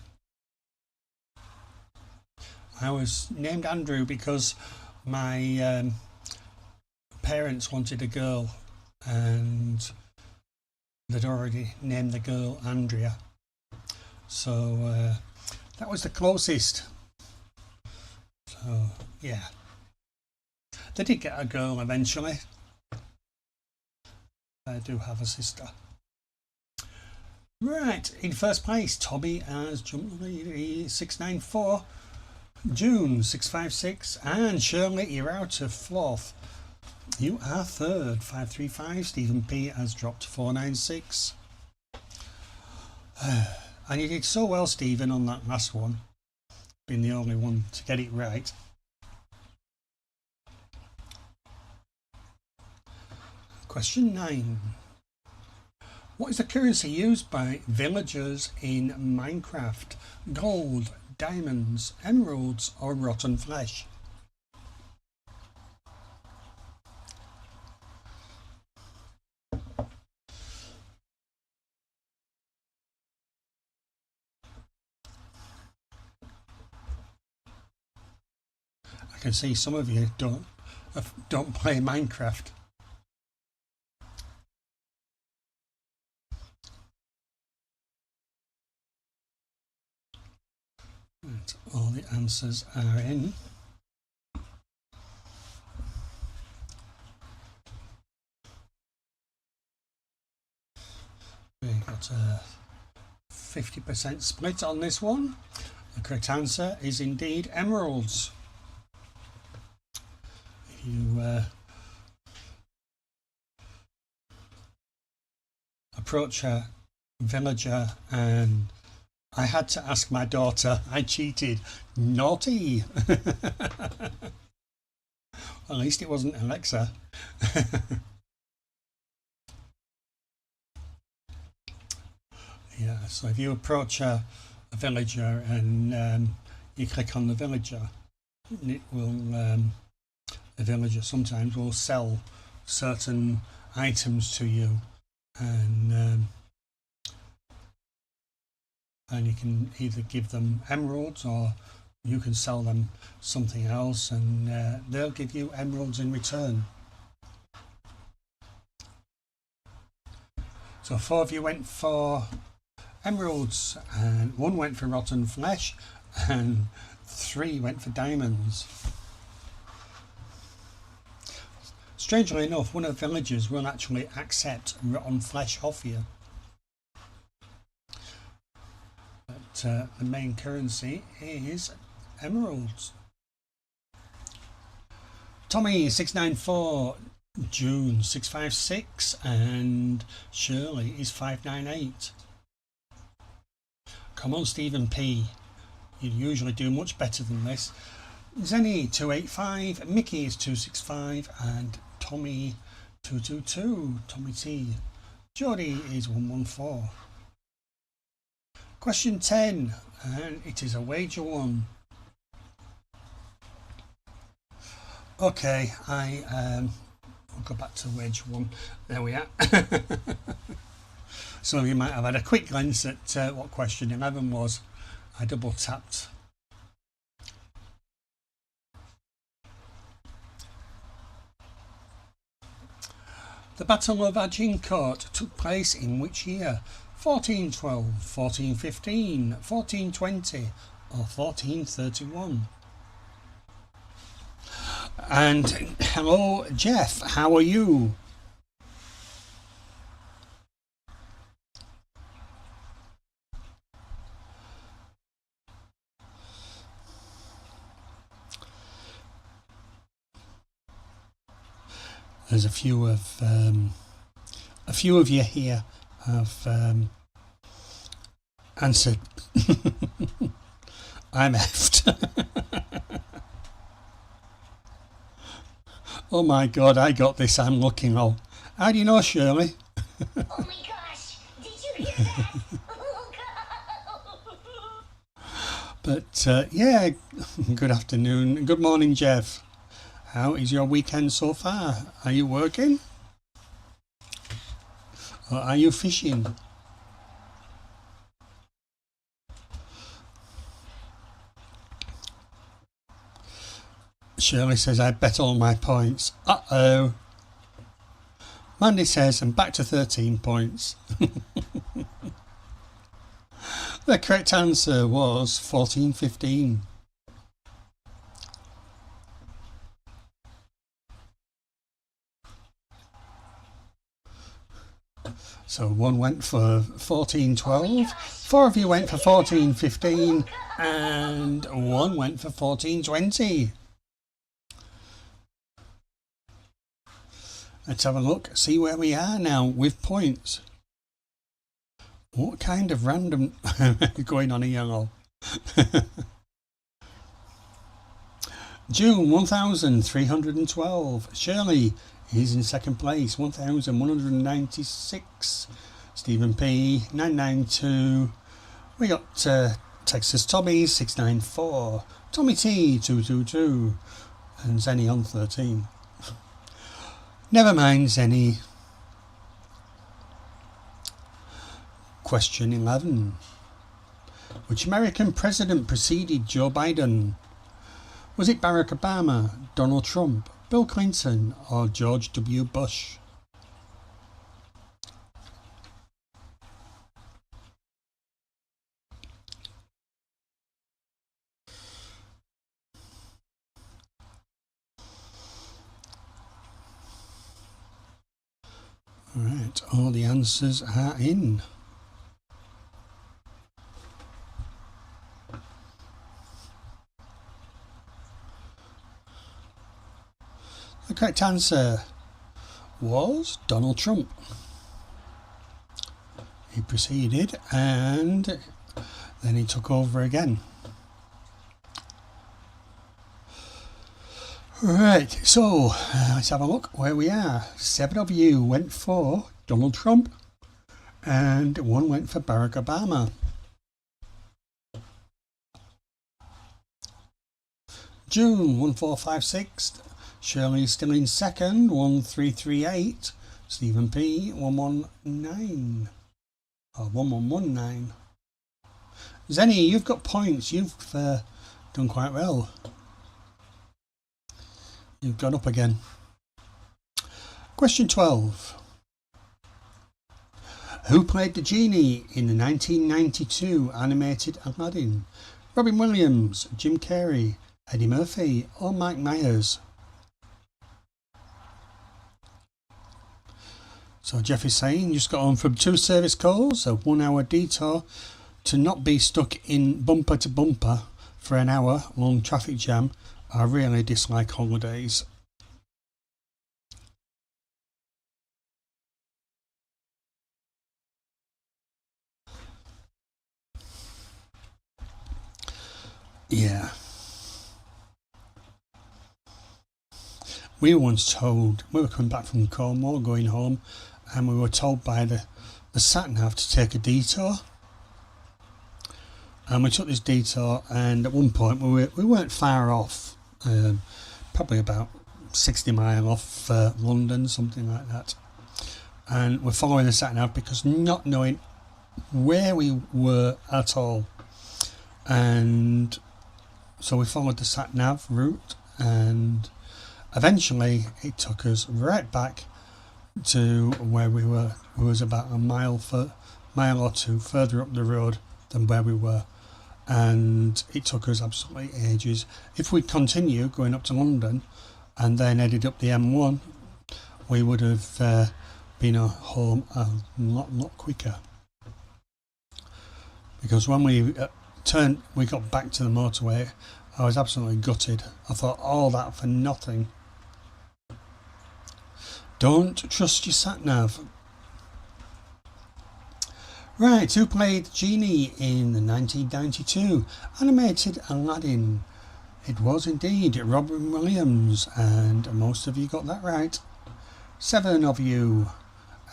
I was named Andrew because my parents wanted a girl, and they'd already named the girl Andrea. So that was the closest. So yeah, they did get a girl eventually. I do have a sister. Right, in first place, Tommy has jumped 694, June 656, and Shirley, you're out of 4th. You are third, 535. Stephen P has dropped 496. And you did so well, Stephen, on that last one, being the only one to get it right. Question 9. What is the currency used by villagers in Minecraft? Gold, diamonds, emeralds, or rotten flesh? I can see some of you don't play Minecraft. Right, all the answers are in. We've got a 50% split on this one. The correct answer is indeed emeralds. If you approach a villager, and I had to ask my daughter, I cheated. Naughty. At least it wasn't Alexa. Yeah, so if you approach a villager and you click on the villager, it will the villager sometimes will sell certain items to you, and you can either give them emeralds or you can sell them something else, and they'll give you emeralds in return. So 4 of you went for emeralds, and 1 went for rotten flesh, and 3 went for diamonds. Strangely enough, one of the villagers will actually accept rotten flesh off you. But the main currency is emeralds. Tommy 694, June 656, and Shirley is 598. Come on, Stephen P. You usually do much better than this. Zenny 285, Mickey is 265, and Tommy 222, Tommy T. Jody is 114. Question 10, and it is a wager one. Okay, I'll go back to wager one. There we are. Some of you might have had a quick glance at what question 11 was. I double tapped. The Battle of Agincourt took place in which year? 1412, 1415, 1420, or 1431? And hello, Jeff, how are you? There's a few of you here have answered. I'm effed. Oh my god, I got this. I'm looking all. How do you know, Shirley? Oh my gosh, did you hear that? Oh god. But yeah, good afternoon. Good morning, Jeff. How is your weekend so far? Are you working? Or are you fishing? Shirley says, I bet all my points. Uh-oh. Mandy says, I'm back to 13 points. The correct answer was 1415. So 1 went for 1412, 4 of you went for 1415, and 1 went for 1420. Let's have a look, see where we are now with points. What kind of random going on here, all? June 1312. Shirley is in second place, 1196. Stephen P 992. We got Texas Tommy 694. Tommy T 222. And Zenny on 13. Never mind Zenny. Question 11. Which American president preceded Joe Biden? Was it Barack Obama, Donald Trump, Bill Clinton, or George W. Bush? Alright, all the answers are in. The correct answer was Donald Trump. He proceeded and then he took over again. Right, so let's have a look where we are. 7 of you went for Donald Trump and 1 went for Barack Obama. June 1456. Shirley is still in second, 1338. Stephen P 119 or 1119. Zenny, you've got points. You've done quite well. You've gone up again. Question 12. Who played the genie in the 1992 animated Aladdin? Robin Williams, Jim Carrey, Eddie Murphy, or Mike Myers? So Jeff is saying, just got home from 2 service calls, a 1 hour detour to not be stuck in bumper to bumper for an hour long traffic jam. I really dislike holidays. Yeah. We were once told, we were coming back from Cornwall, going home, and we were told by the sat-nav to take a detour. And we took this detour, and at one point we weren't far off, probably about 60 miles off London, something like that. And we're following the sat-nav because not knowing where we were at all. And so we followed the sat-nav route, and eventually it took us right back to where we were. It was about a mile or two further up the road than where we were, and it took us absolutely ages. If we'd continued going up to London and then headed up the M1, we would have been home a lot quicker. Because when we we got back to the motorway, I was absolutely gutted. I thought, all that for nothing. Don't trust your sat-nav. Right, who played Genie in the 1992 animated Aladdin? It was indeed Robin Williams, and most of you got that right. 7 of you,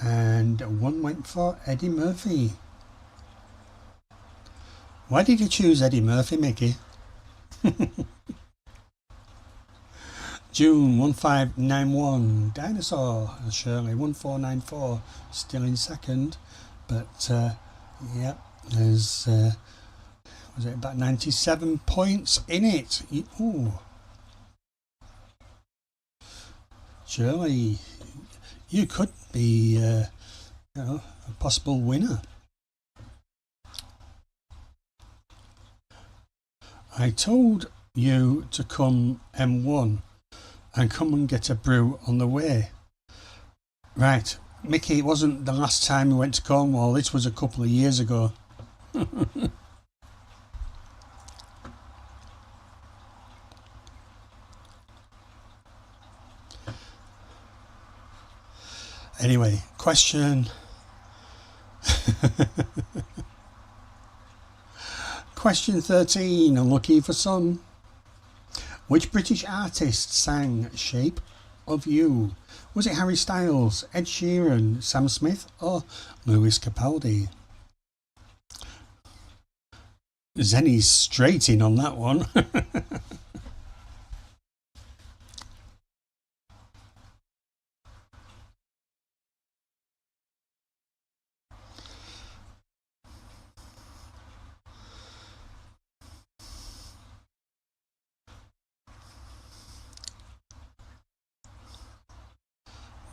and 1 went for Eddie Murphy. Why did you choose Eddie Murphy, Mickey? June 1591, Dinosaur. Shirley 1494, still in second, but yeah, there's was it about 97 points in it? Ooh, Shirley, you could be a possible winner. I told you to come M1 and come and get a brew on the way. Right, Mickey, it wasn't the last time we went to Cornwall. This was a couple of years ago. Anyway, question question 13. Unlucky for some. Which British artist sang Shape of You? Was it Harry Styles, Ed Sheeran, Sam Smith, or Lewis Capaldi? Zenny's straight in on that one.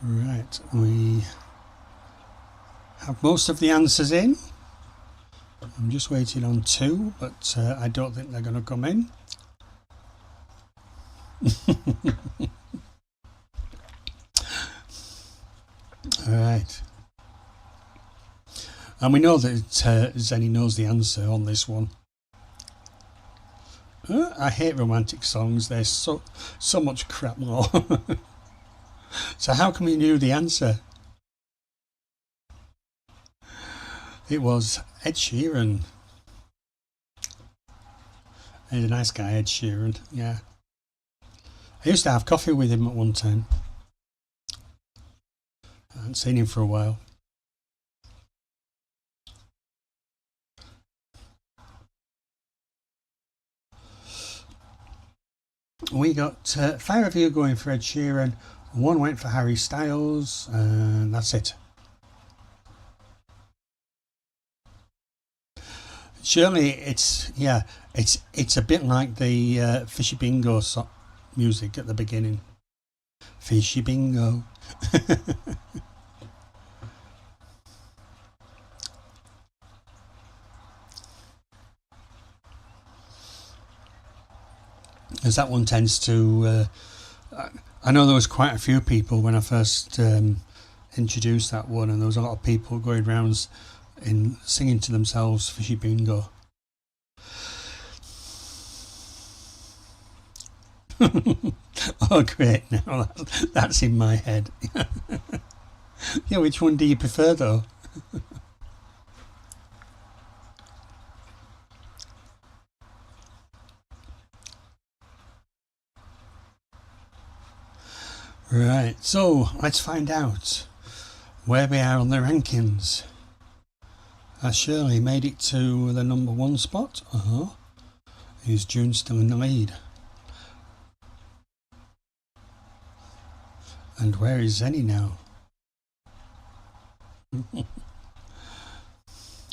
Right, we have most of the answers in. I'm just waiting on 2, but I don't think they're going to come in. Alright. And we know that Zenny knows the answer on this one. I hate romantic songs. There's so much crap more. So how can we know the answer? It was Ed Sheeran. He's a nice guy, Ed Sheeran. Yeah. I used to have coffee with him at one time. I haven't seen him for a while. We got 5 of you going for Ed Sheeran, 1 went for Harry Styles, and that's it. Surely it's a bit like the Fishy Bingo music at the beginning. Fishy Bingo. As that one tends to I know there was quite a few people when I first introduced that one, and there was a lot of people going around in singing to themselves Fishy Bingo. Oh great, now that's in my head. Yeah, which one do you prefer though? Right, so let's find out where we are on the rankings. Has Shirley made it to the number 1 spot? Is June still in the lead? And where is Zenny now?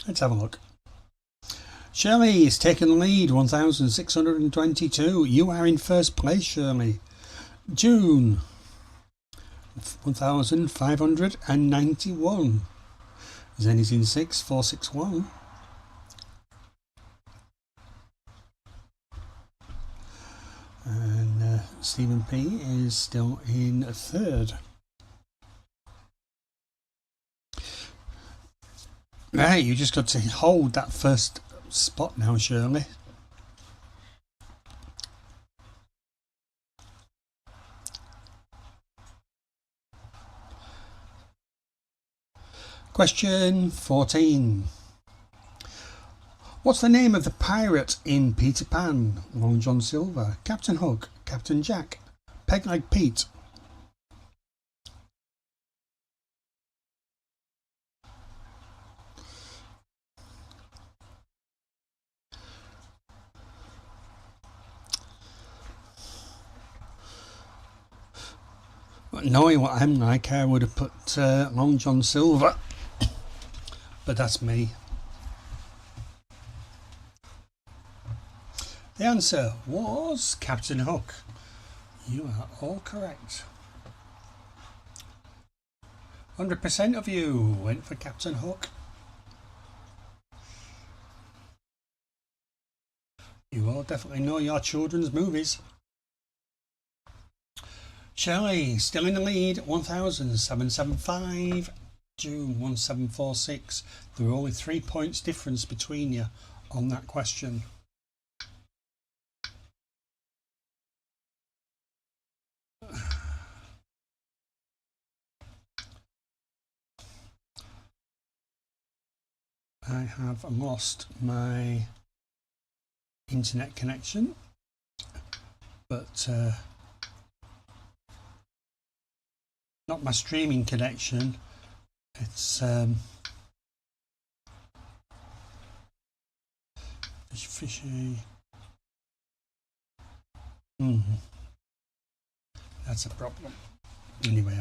Let's have a look. Shirley is taking the lead, 1,622. You are in first place, Shirley. June, 1,591. Zenny's in 6th, 461. And Stephen P is still in 3rd. Right, you just got to hold that first spot now, Shirley. Question 14. What's the name of the pirate in Peter Pan? Long John Silver, Captain Hook, Captain Jack, Pegleg Pete. Knowing what I'm like, I would have put Long John Silver, but that's me. The answer was Captain Hook. You are all correct. 100% of you went for Captain Hook. You all definitely know your children's movies. Shirley, still in the lead, 1,775. June, 1,746. There were only 3 points difference between you on that question. I have lost my internet connection, but not my streaming connection. It's fishy. That's a problem. Anyway,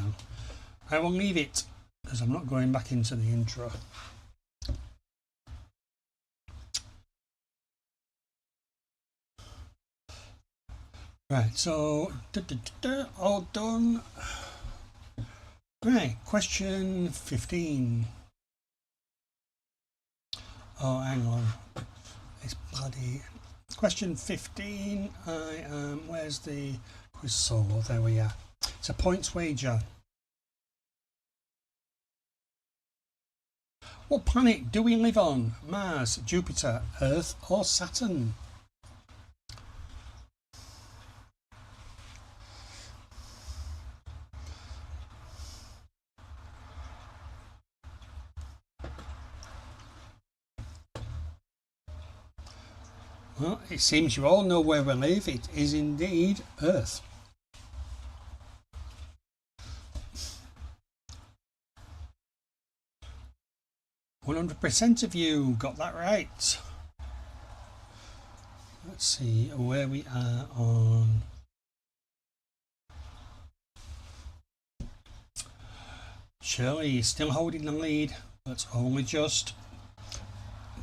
I will leave it because I'm not going back into the intro. Right, so all done. Right, question 15. Oh, hang on. It's bloody question 15. Where's the quiz solo? There we are. It's a points wager. What planet do we live on? Mars, Jupiter, Earth, or Saturn? Well, it seems you all know where we live. It is indeed Earth. %100 of you got that right. Let's see where we are on. Shirley is still holding the lead, but only just.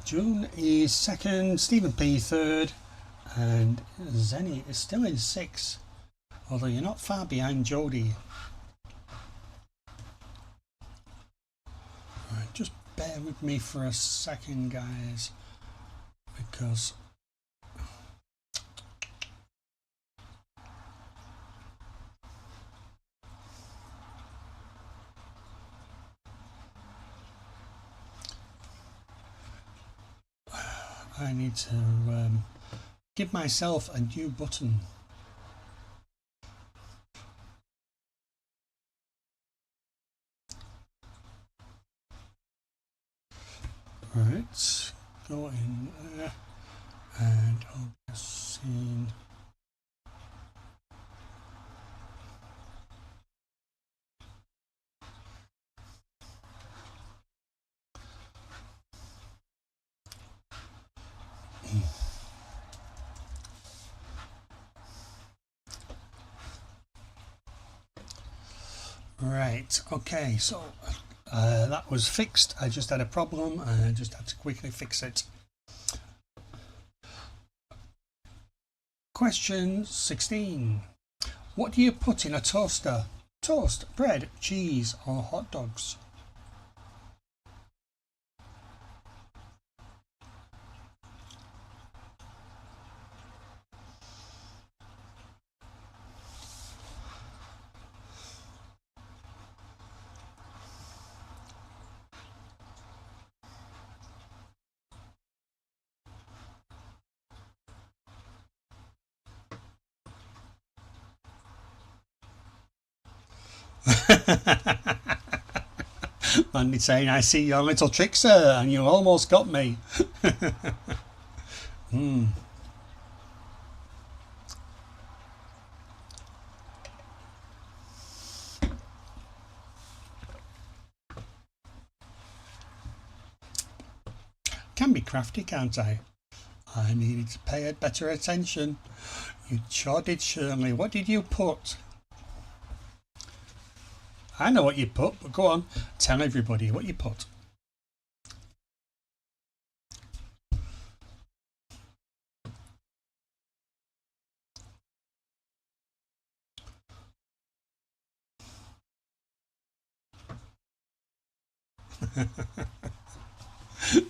June is second, Stephen P third, and Zenny is still in sixth, although you're not far behind Jodie. Right, just bear with me for a second, guys, because I need to give myself a new button. Right, go in there and I'll be seen. Right, okay, so that was fixed. I just had a problem and I just had to quickly fix it. Question 16. What do you put in a toaster? Toast, bread, cheese, or hot dogs? Mandy saying, I see your little trick, sir, and you almost got me. Can be crafty, can't I? I needed to pay better attention. You sure did, Shirley. What did you put? I know what you put, but go on, tell everybody what you put.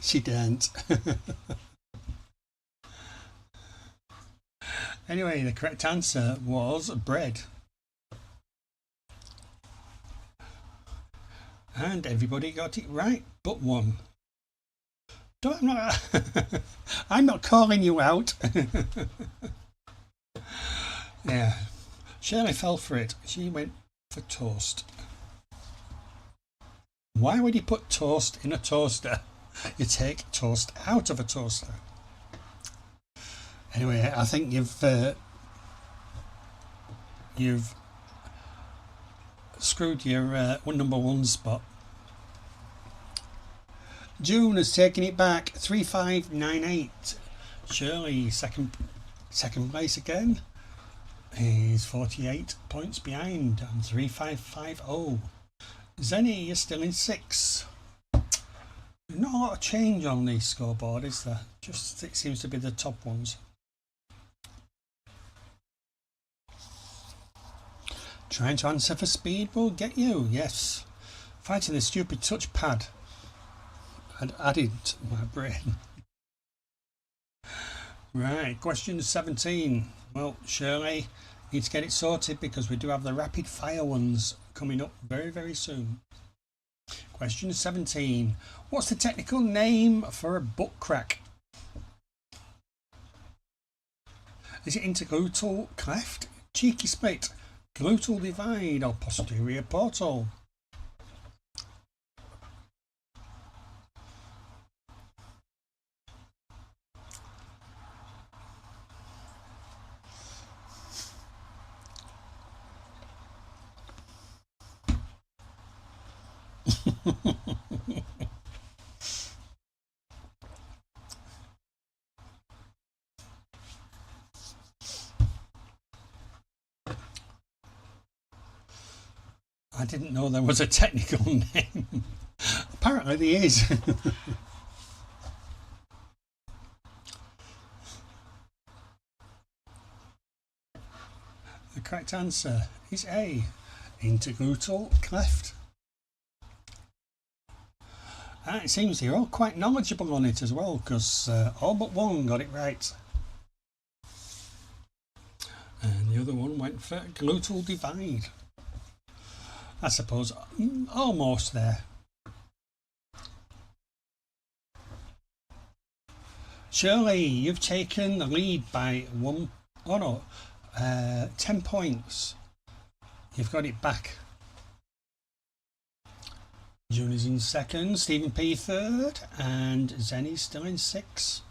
She didn't. Anyway, the correct answer was bread. And everybody got it right, but one. I'm not calling you out. Yeah, Shirley fell for it. She went for toast. Why would you put toast in a toaster? You take toast out of a toaster. Anyway, I think you've screwed your number one spot. June has taken it back, 3598. Shirley second place again. He's 48 points behind and 3550. Zenny, you're still in 6. Not a lot of change on the scoreboard, is there? Just it seems to be the top ones. Trying to answer for speed will get you, yes. Fighting the stupid touchpad had added to my brain. Right, question 17. Well, Shirley needs to get it sorted because we do have the rapid fire ones coming up very, very soon. Question 17. What's the technical name for a butt crack? Is it intergluteal cleft, cheeky split, gluteal divide, or posterior portal? I didn't know there was a technical name. Apparently there is. The correct answer is A, intergluteal cleft. And it seems you're all quite knowledgeable on it as well, because all but one got it right. And the other one went for gluteal divide. I suppose almost there. Shirley, you've taken the lead by 10 points. You've got it back. June is in second, Stephen P third, and Zenny's still in 6.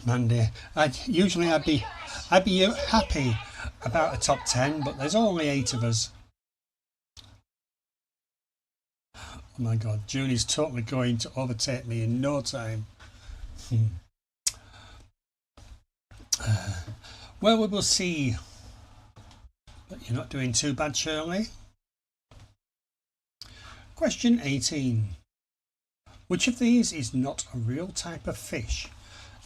Mandy, I'd be happy about a top 10, but there's only 8 of us. Oh my god, June is totally going to overtake me in no time. Well, we will see. But you're not doing too bad, Shirley. Question 18. Which of these is not a real type of fish?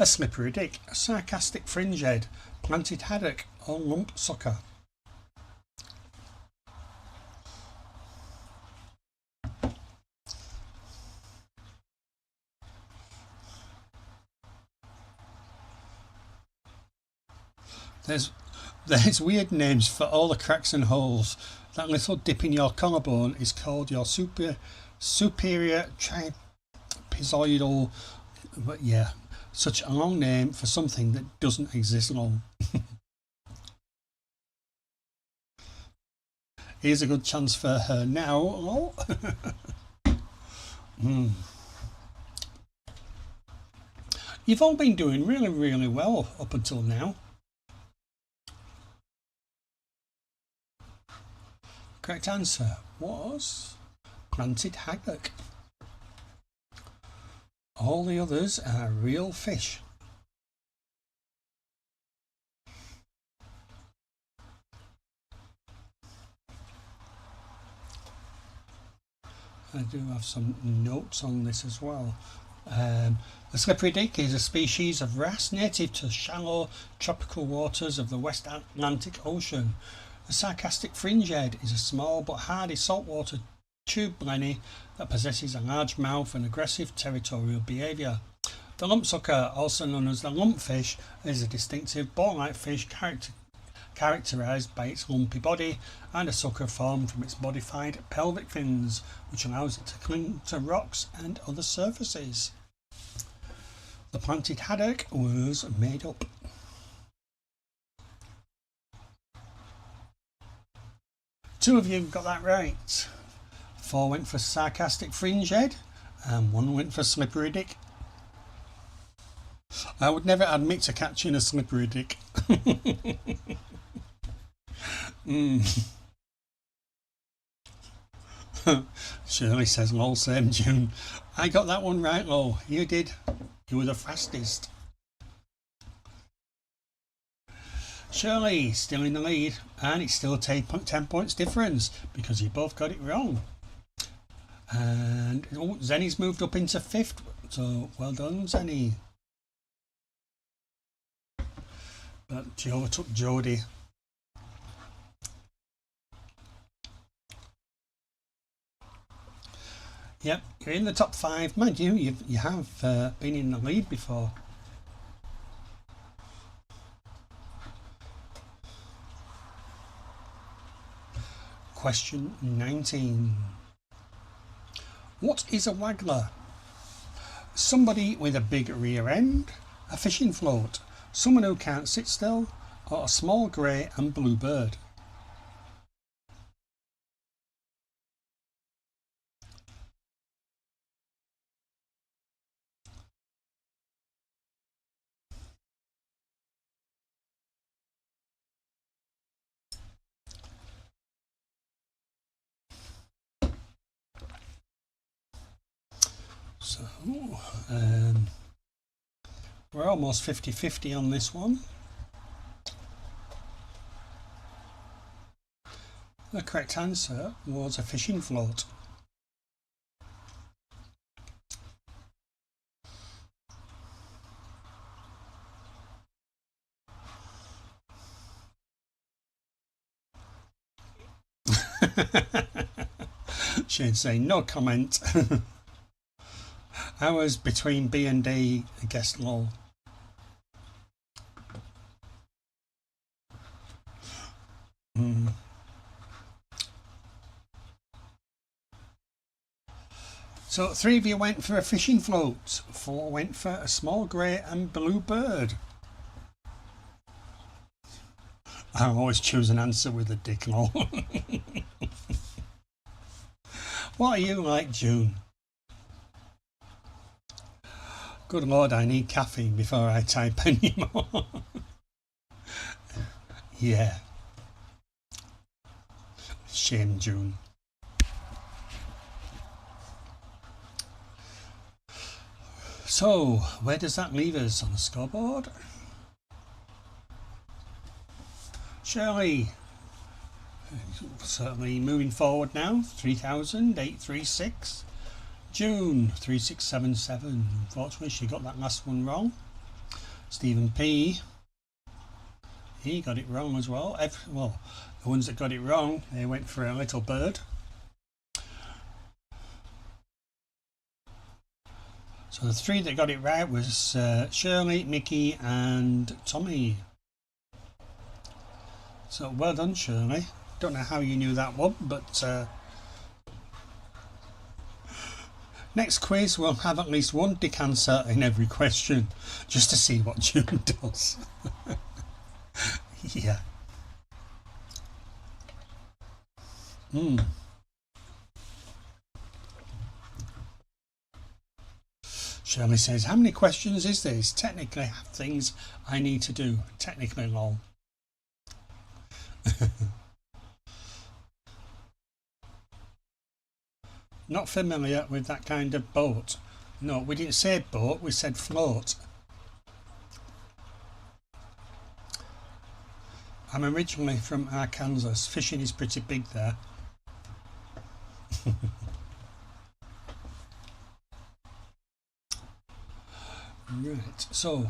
A slippery dick, a sarcastic fringe head, planted haddock, or lump sucker? There's weird names for all the cracks and holes. That little dip in your collarbone is called your superior trapezoidal. But yeah, such a long name for something that doesn't exist long. Here's a good chance for her now. You've all been doing really, really well up until now. Correct answer was planted haddock. All the others are real fish. I do have some notes on this as well. The slippery dick is a species of wrasse native to shallow tropical waters of the West Atlantic Ocean. The sarcastic fringehead is a small but hardy saltwater tube blenny that possesses a large mouth and aggressive territorial behaviour. The lumpsucker, also known as the lumpfish, is a distinctive ball-like fish characterised by its lumpy body and a sucker formed from its modified pelvic fins, which allows it to cling to rocks and other surfaces. The planted haddock was made up. Two of you got that right. 4 went for sarcastic fringe head and 1 went for slippery dick. I would never admit to catching a slippery dick. Shirley says, lol, same June. I got that one right, lol. You did. You were the fastest. Shirley still in the lead, and it's still 10 points difference because you both got it wrong. And Zenny's moved up into 5th, so well done, Zenny. But she overtook Jodie. Yep, you're in the top 5. Mind you, you have been in the lead before. Question 19. What is a waggler? Somebody with a big rear end, a fishing float, someone who can't sit still, or a small grey and blue bird? So, we're almost 50-50 on this one. The correct answer was a fishing float. Shane saying no comment. I was between B and D, I guess, lol. So 3 of you went for a fishing float, 4 went for a small grey and blue bird. I always choose an answer with a dick, lol. What are you like, June? Good Lord, I need caffeine before I type anymore. Yeah. Shame, June. So, where does that leave us on the scoreboard? Shirley, certainly moving forward now, 3,836. June 3677. Unfortunately, she got that last one wrong. Stephen P. He got it wrong as well. Well, the ones that got it wrong, they went for a little bird. So the 3 that got it right was Shirley, Mickey, and Tommy. So well done, Shirley. Don't know how you knew that one, but. Next quiz we'll have at least one dick answer in every question, just to see what June does. Yeah. Shirley says, how many questions is this? Technically I have things I need to do. Technically, lol. Not familiar with that kind of boat. No, we didn't say boat, we said float. I'm originally from Arkansas. Fishing is pretty big there. Right, so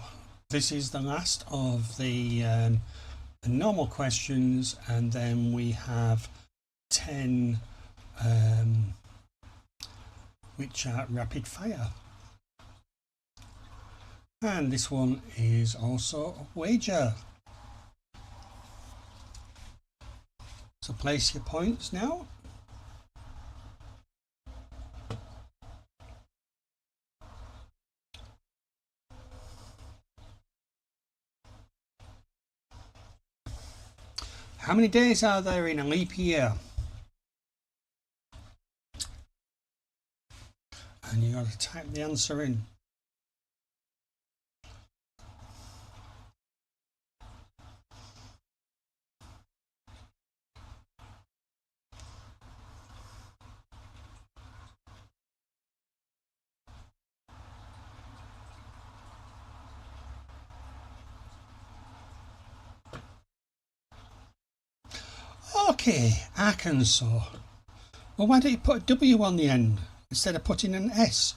this is the last of the normal questions, and then we have 10 which are rapid fire. And this one is also a wager. So place your points now. How many days are there in a leap year? And you got to type the answer in. Okay, Arkansas. Well, why don't you put a W on the end instead of putting an S?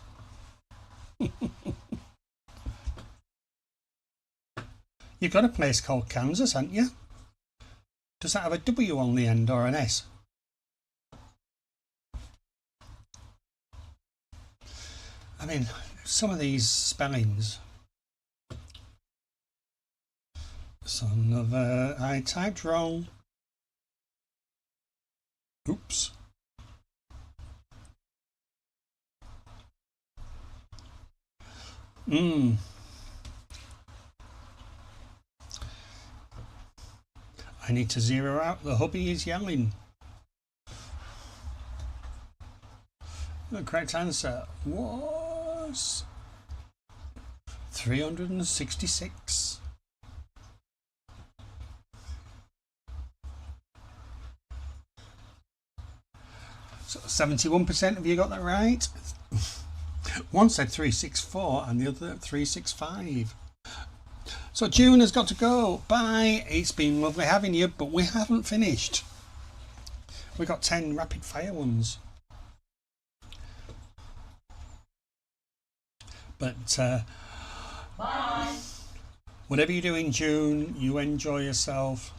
You've got a place called Kansas, haven't you? Does that have a W on the end or an S? I mean, some of these spellings. Son of a... I typed wrong. Oops. I need to zero out. The hubby is yelling. The correct answer was 366. So 71% of you got that right. One said 364 and the other 365. So June has got to go. Bye. It's been lovely having you, but we haven't finished. We got 10 rapid fire ones. But Bye. whatever you do in June, you enjoy yourself.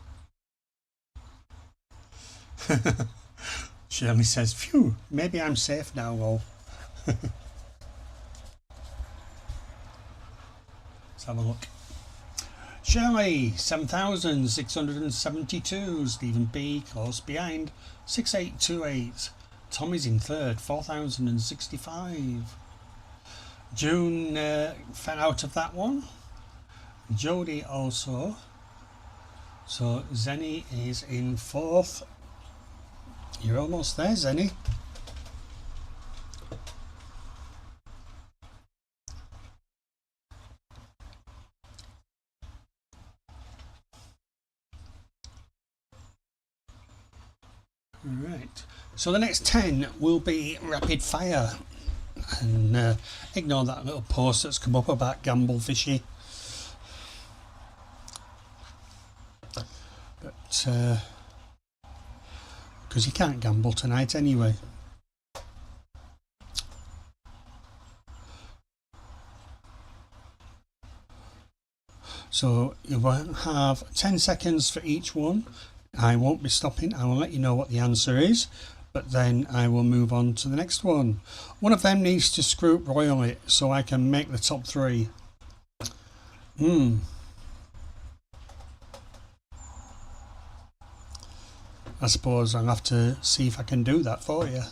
Shirley says, phew, maybe I'm safe now, lol. Let's have a look. Shirley, 7,672. Stephen B, close behind, 6,828. Tommy's in third, 4,065. June fell out of that one. Jodie also. So Zenny is in fourth. You're almost there, Zenny. Right. So the next 10 will be rapid fire. And ignore that little post that's come up about Gamble Fishy. But because you can't gamble tonight anyway. So you will have 10 seconds for each one. I won't be stopping. I will let you know what the answer is, but then I will move on to the next one. One of them needs to screw up royally so I can make the top 3. I suppose I'll have to see if I can do that for you.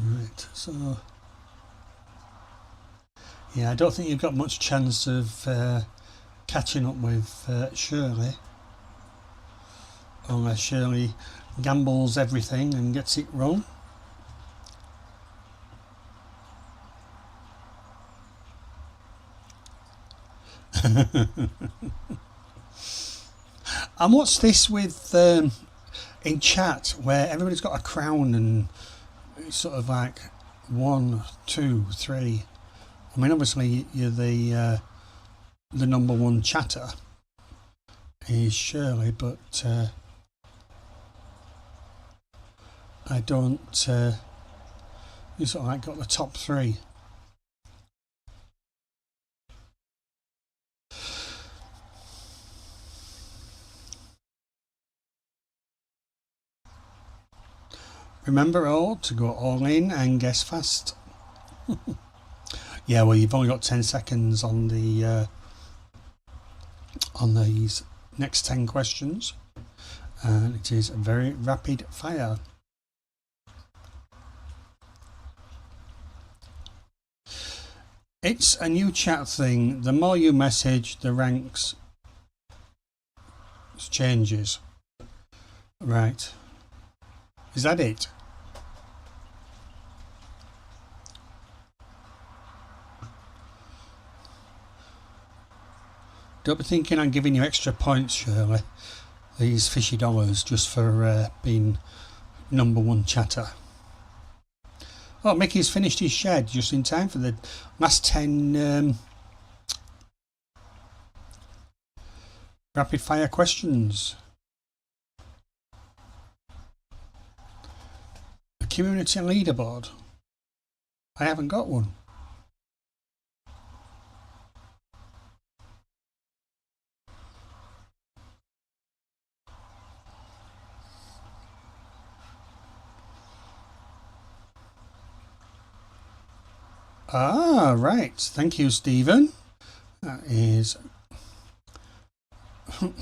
Right, so yeah, I don't think you've got much chance of catching up with Shirley, unless Shirley gambles everything and gets it wrong. And what's this with in chat where everybody's got a crown and it's sort of like 1, 2, 3. I mean, obviously you're the number one chatter is Shirley, but I don't. You sort of like got the top 3. Remember all to go all in and guess fast. Yeah, well, you've only got 10 seconds on the on these next 10 questions, and it is a very rapid fire. It's a new chat thing. The more you message, the ranks changes. Right. Is that it? Don't be thinking I'm giving you extra points, Shirley. These fishy dollars just for being #1 chatter. Oh, Mickey's finished his shed just in time for the last 10 rapid fire questions. A community leaderboard. I haven't got one. Ah, right. Thank you, Stephen. That is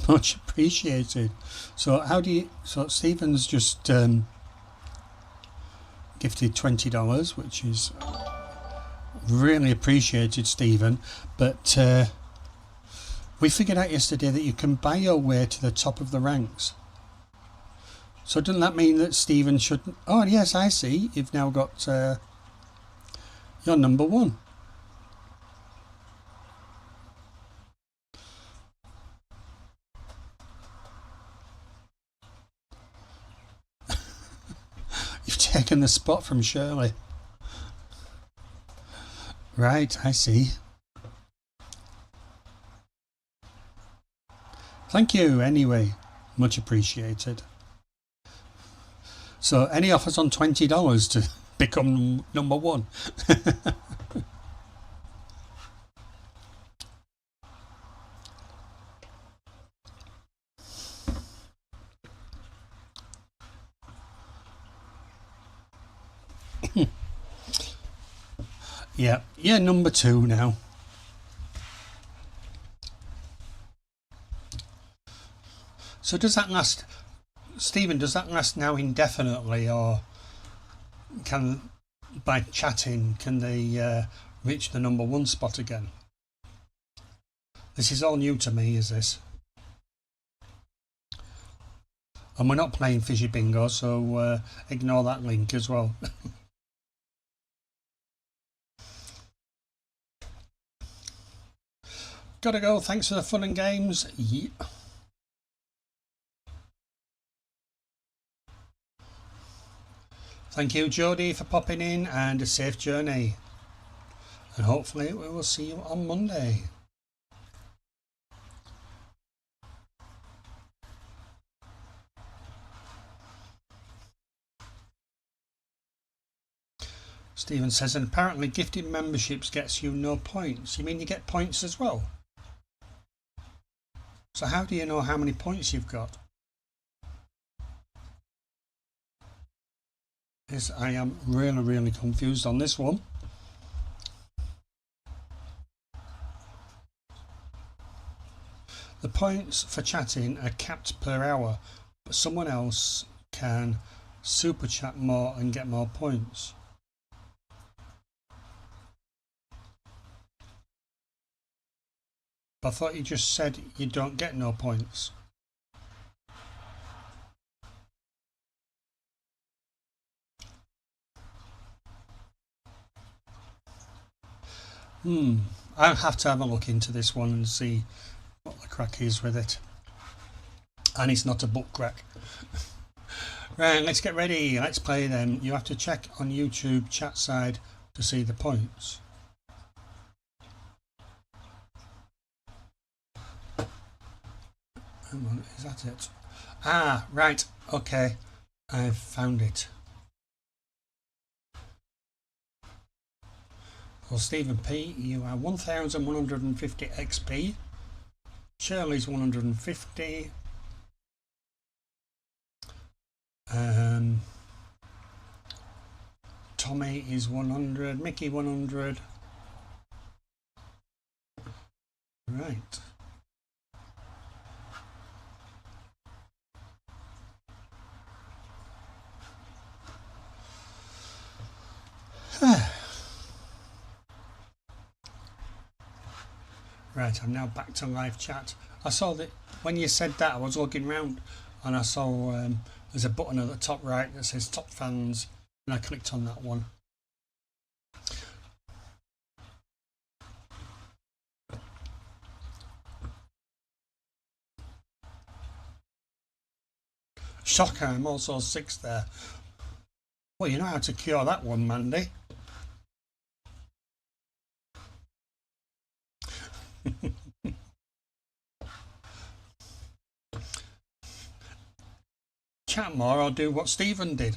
much appreciated. So how do you... So Stephen's just gifted $20, which is really appreciated, Stephen. But we figured out yesterday that you can buy your way to the top of the ranks. So doesn't that mean that Stephen should... Oh, yes, I see. You've now got... you're #1. You've taken the spot from Shirley. Right, I see. Thank you anyway. Much appreciated. So any offers on $20 to become #1? Yeah, #2 now. So does that last, Stephen, does that last now indefinitely, or can, by chatting, can they reach the #1 spot again? This is all new to me, is this? And we're not playing Fishy Bingo, so ignore that link as well. Gotta go, thanks for the fun and games. Yeah. Thank you, Jodie, for popping in, and a safe journey. And hopefully we will see you on Monday. Stephen says, and apparently gifted memberships gets you no points. You mean you get points as well? So how do you know how many points you've got? Yes, I am really confused on this one. The points for chatting are capped per hour, but someone else can super chat more and get more points. I thought you just said you don't get no points. I'll have to have a look into this one and see what the crack is with it. And it's not a book crack. Right, let's get ready. Let's play them. You have to check on YouTube chat side to see the points. Hang on, is that it? Ah, right. Okay. I've found it. Well, Stephen P, you are 1,150 XP. Shirley's 150. Tommy is 100. Mickey 100. Right. Right, I'm now back to live chat. I saw that when you said that, I was looking round and I saw there's a button at the top right that says top fans, and I clicked on that one. Shocker, I'm also 6 there. Well, you know how to cure that one, Mandy. Chat more or do what Stephen did.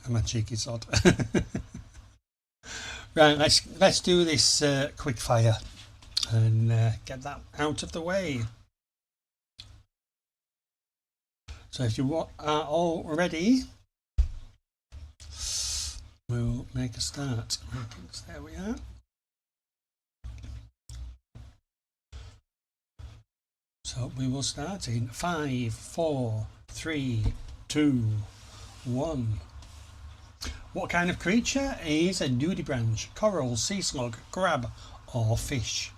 I'm a cheeky sod. Right, let's do this quick fire and get that out of the way. So if you are all ready, we'll make a start. There we are. So we will start in 5, 4, 3, 2, 1. What kind of creature is a nudibranch? Coral, sea slug, crab or fish?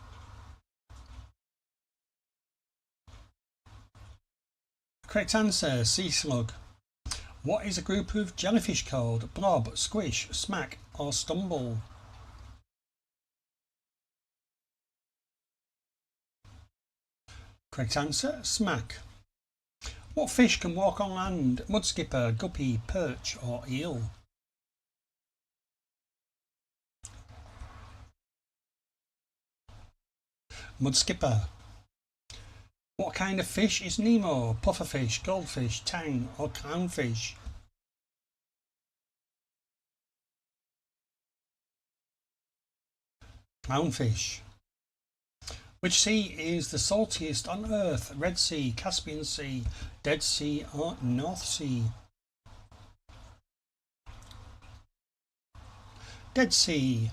Correct answer, sea slug. What is a group of jellyfish called? Blob, squish, smack or stumble? Correct answer, smack. What fish can walk on land? Mudskipper, guppy, perch or eel? Mudskipper. What kind of fish is Nemo? Pufferfish, goldfish, tang or clownfish? Clownfish. Which sea is the saltiest on Earth? Red Sea, Caspian Sea, Dead Sea or North Sea? Dead Sea.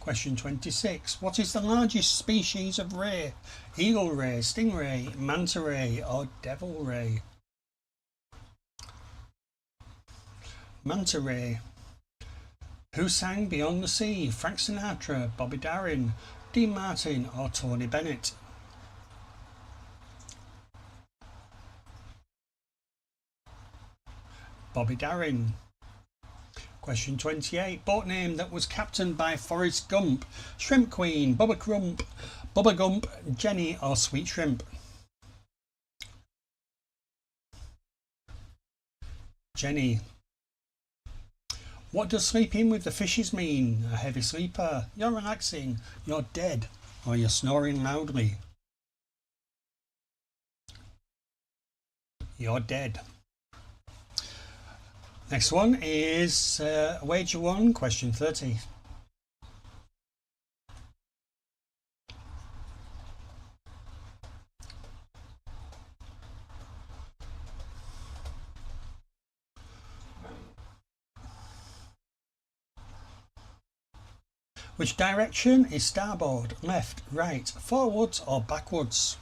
Question 26. What is the largest species of ray? Eagle ray, stingray, manta ray or devil ray? Manta ray. Who sang Beyond the Sea? Frank Sinatra, Bobby Darin, Dean Martin or Tony Bennett? Bobby Darin. Question 28. Boat name that was captained by Forrest Gump. Shrimp Queen, Bubba Gump, Jenny or Sweet Shrimp? Jenny. What does sleeping with the fishes mean? A heavy sleeper, you're relaxing, you're dead, or you're snoring loudly? You're dead. Next one is wager 1, question 30. Which direction is starboard, left, right, forwards or backwards?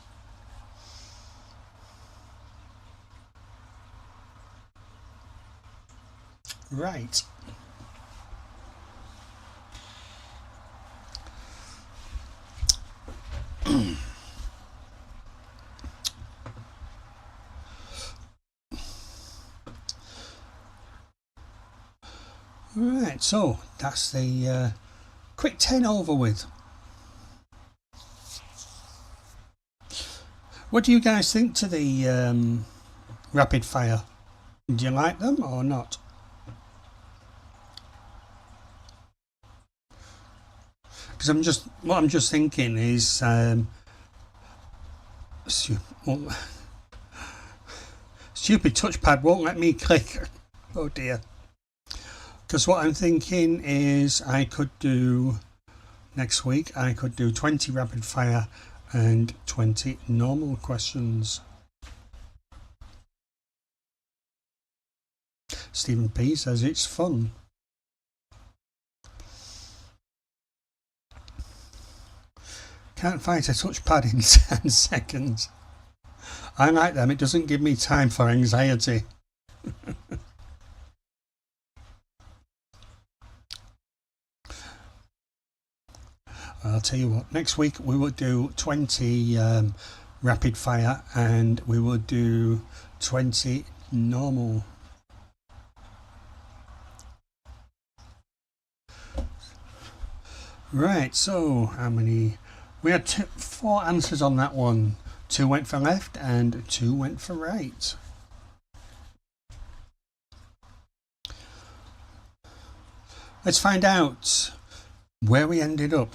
Right. Right, so that's the quick 10 over with. What do you guys think to the rapid fire? Do you like them or not? Because what I'm just thinking is stupid touchpad won't let me click. Oh dear. Because what I'm thinking is I could do next week, I could do 20 rapid fire and 20 normal questions. Stephen P says it's fun. Can't fight a touchpad in 10 seconds. I like them, it doesn't give me time for anxiety. I'll tell you what, next week we will do 20 rapid fire and we will do 20 normal. Right, so how many? We had 4 answers on that one. 2 went for left and 2 went for right. Let's find out where we ended up.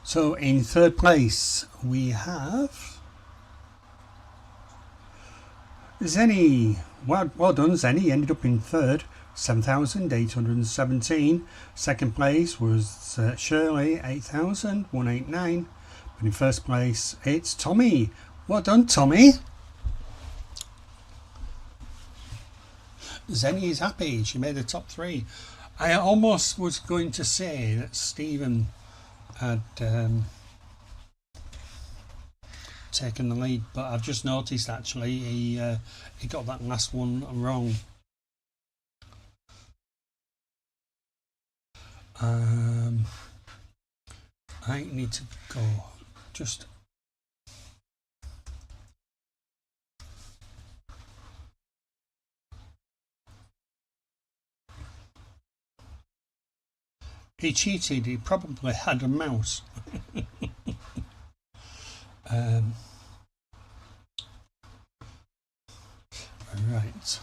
So in 3rd place we have Zenny. Well done, Zenny. Ended up in 3rd, 7,817. 2nd place was Shirley, 8,189. But in 1st place, it's Tommy. Well done, Tommy. Zenny is happy. She made the top 3. I almost was going to say that Stephen had taken the lead, but I've just noticed actually he got that last one wrong. I need to go just he cheated. He probably had a mouse. Right.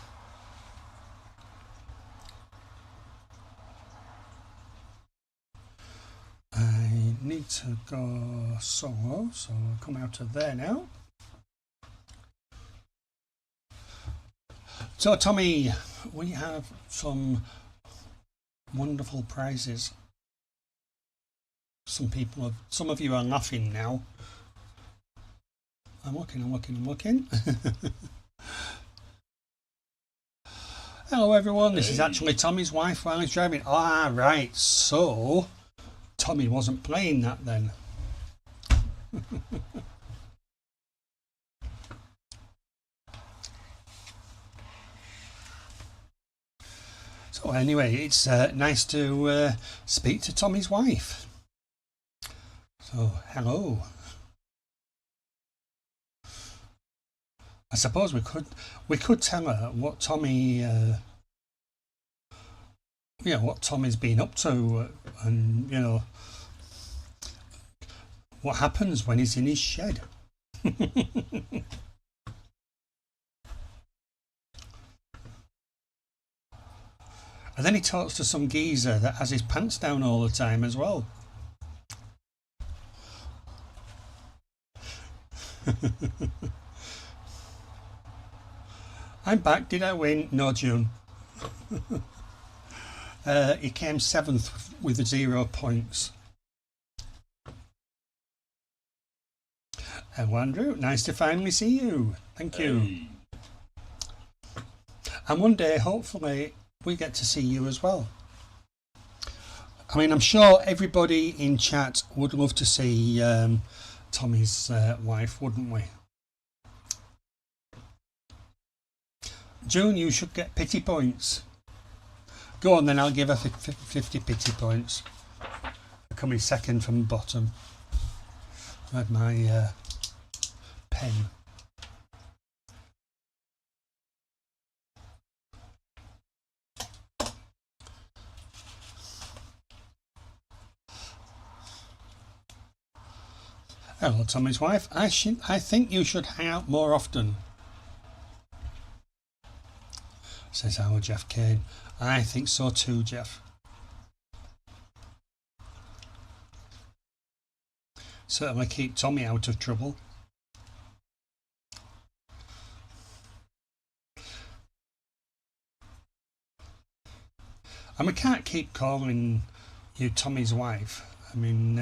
I need to go solo, so I'll come out of there now. So Tommy, we have some wonderful prizes. Some of you are laughing now. I'm looking. Hello everyone, this is actually Tommy's wife while he's driving. Ah, right, so Tommy wasn't playing that then. So anyway, it's nice to speak to Tommy's wife. So hello. I suppose we could tell her what Tommy, what Tommy's been up to, and what happens when he's in his shed. And then he talks to some geezer that has his pants down all the time as well. I'm back. Did I win? No, June. He came 7th with 0 points. Hello, Andrew. Nice to finally see you. Thank you. Hey. And one day, hopefully, we get to see you as well. I mean, I'm sure everybody in chat would love to see Tommy's wife, wouldn't we? June, you should get pity points. Go on then, I'll give her 50 pity points. Coming 2nd from the bottom. I had my pen. Hello, Tommy's wife. I think you should hang out more often. Says our Jeff Kane. I think so too, Jeff. Certainly keep Tommy out of trouble. And we can't keep calling you Tommy's wife. I mean,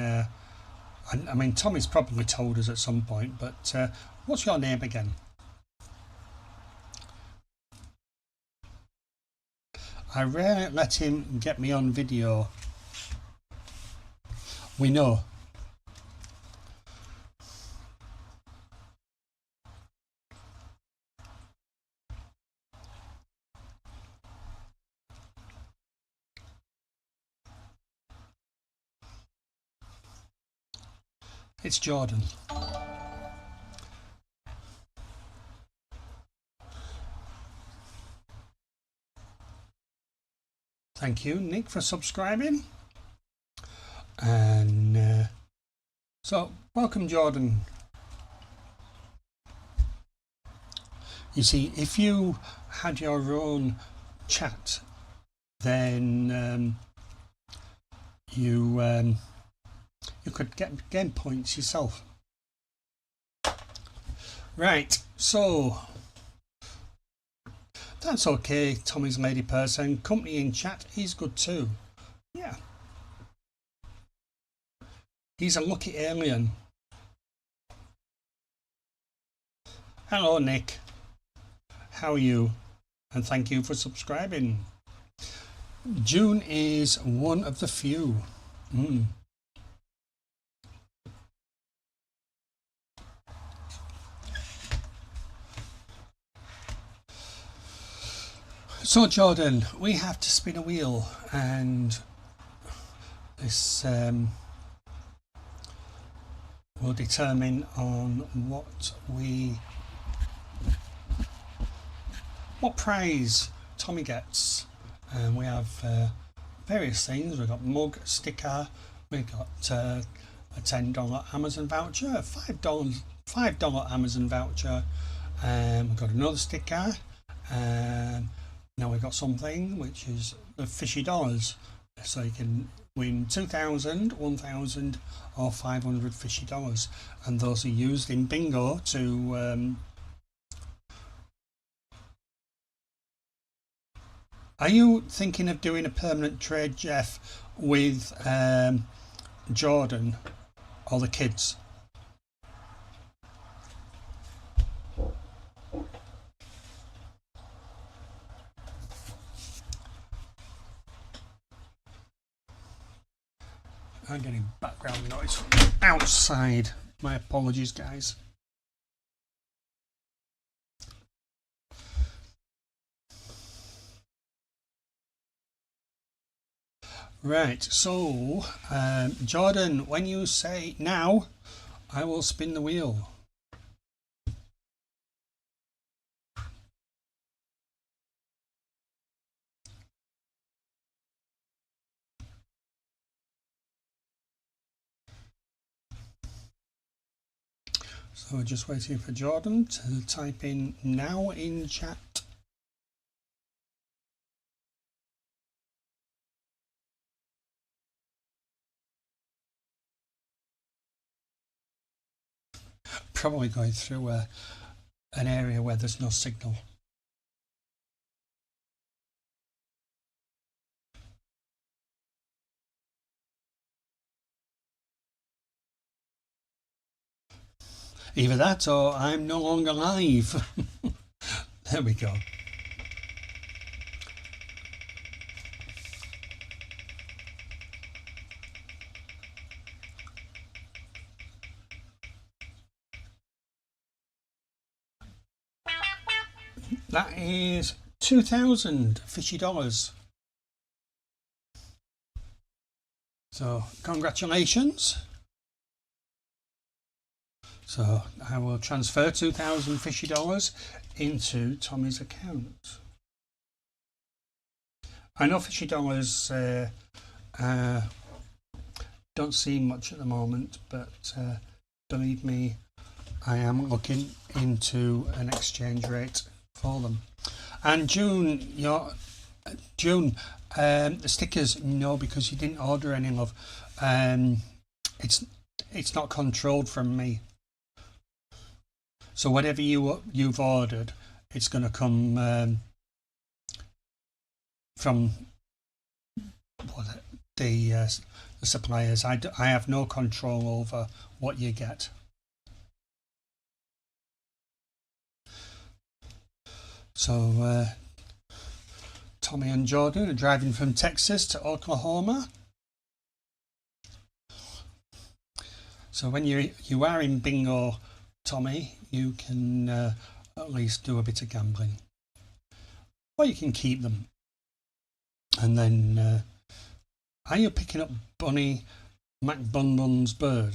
Tommy's probably told us at some point, but what's your name again? I rarely let him get me on video. We know. It's Jordan. Thank you, Nick, for subscribing. And so, welcome, Jordan. You see, if you had your own chat, then you could get game points yourself. Right, so that's okay. Tommy's lady person. Company in chat, he's good too. Yeah, he's a lucky alien. Hello, Nick. How are you? And thank you for subscribing. June is one of the few. So Jordan, we have to spin a wheel, and this will determine on what prize Tommy gets. And we have various things. We've got mug, sticker, we've got a $10 Amazon voucher, a $5 Amazon voucher, we've got another sticker, now we've got something which is the Fishy dollars, so you can win 2,000, 1,000 or 500 Fishy dollars, and those are used in bingo to Are you thinking of doing a permanent trade, Jeff, with Jordan or the kids? I'm getting background noise from outside. My apologies, guys. Right, so Jordan, when you say now, I will spin the wheel. So we're just waiting for Jordan to type in now in chat. Probably going through an area where there's no signal. Either that or I'm no longer live. There we go. That is 2,000 fishy dollars. So congratulations. So I will transfer 2,000 fishy dollars into Tommy's account. I know fishy dollars don't seem much at the moment, but believe me, I am looking into an exchange rate for them. And June, the stickers, no, because you didn't order any, love. It's not controlled from me. So whatever you've ordered, it's going to come from the suppliers. I have no control over what you get. So Tommy and Jordan are driving from Texas to Oklahoma. So when you are in bingo, Tommy, you can at least do a bit of gambling, or you can keep them. And then are you picking up Bunny McBunbun's bird?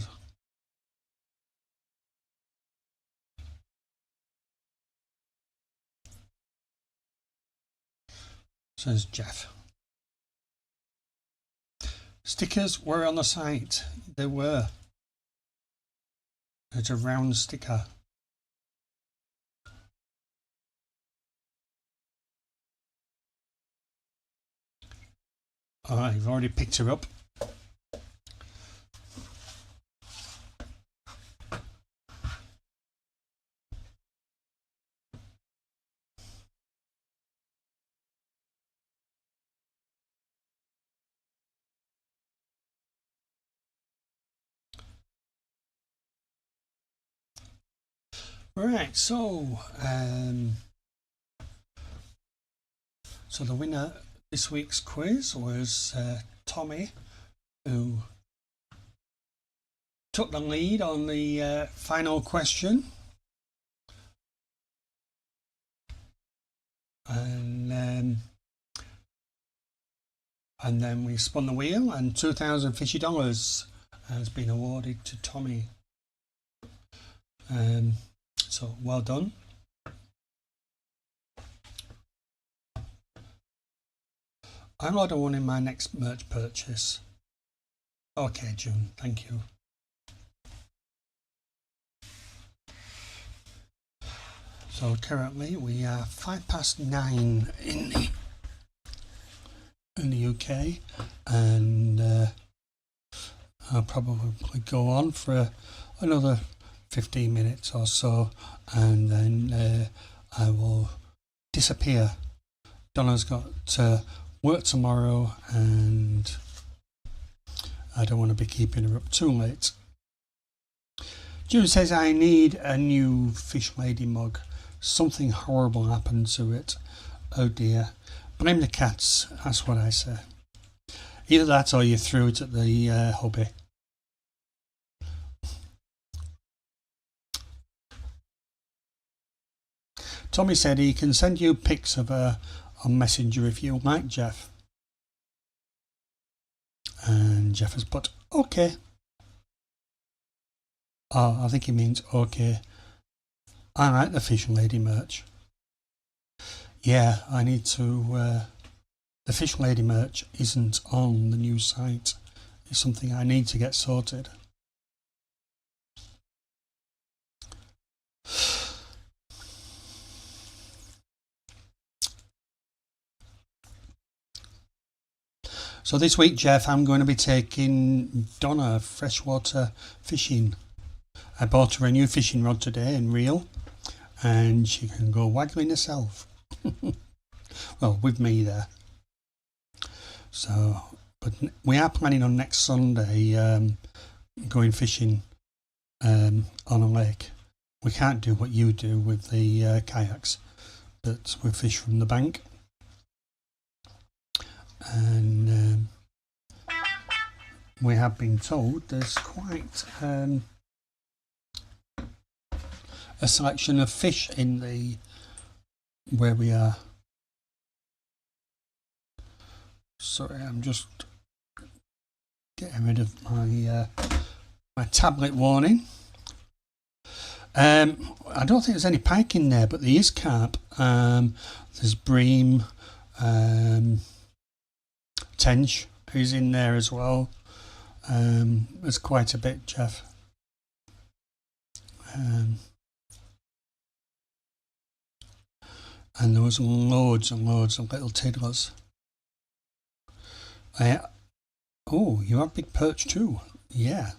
says Jeff. Stickers were on the site. They were. It's a round sticker. Alright, you've already picked her up. Right, so the winner this week's quiz was Tommy, who took the lead on the final question, and then we spun the wheel, and $2,000 fishy dollars has been awarded to Tommy. So well done. I'll order one in my next merch purchase. Okay, June, thank you. So currently we are 9:05 in the UK, and I'll probably go on for another 15 minutes or so, and then I will disappear. Donna's got work tomorrow, and I don't want to be keeping her up too late. June says, I need a new Fish Lady mug. Something horrible happened to it. Oh dear. Blame the cats, that's what I say. Either that or you threw it at the hubby. Tommy said he can send you pics of her on Messenger if you like, Jeff. And Jeff has put, okay. Oh, I think he means okay. I like the Fish Lady merch. Yeah, I need to... the Fish Lady merch isn't on the new site. It's something I need to get sorted. So this week, Jeff, I'm going to be taking Donna freshwater fishing. I bought her a new fishing rod today in reel, and she can go waggling herself. Well, with me there. So, but we are planning on next Sunday going fishing on a lake. We can't do what you do with the kayaks, but we fish from the bank. And we have been told there's quite a selection of fish in the where we are. Sorry, I'm just getting rid of my my tablet warning. I don't think there's any pike in there, but there is carp. There's bream. Tench is in there as well. There's quite a bit, Jeff. And there was loads and loads of little tiddlers. Oh, you have big perch too. Yeah.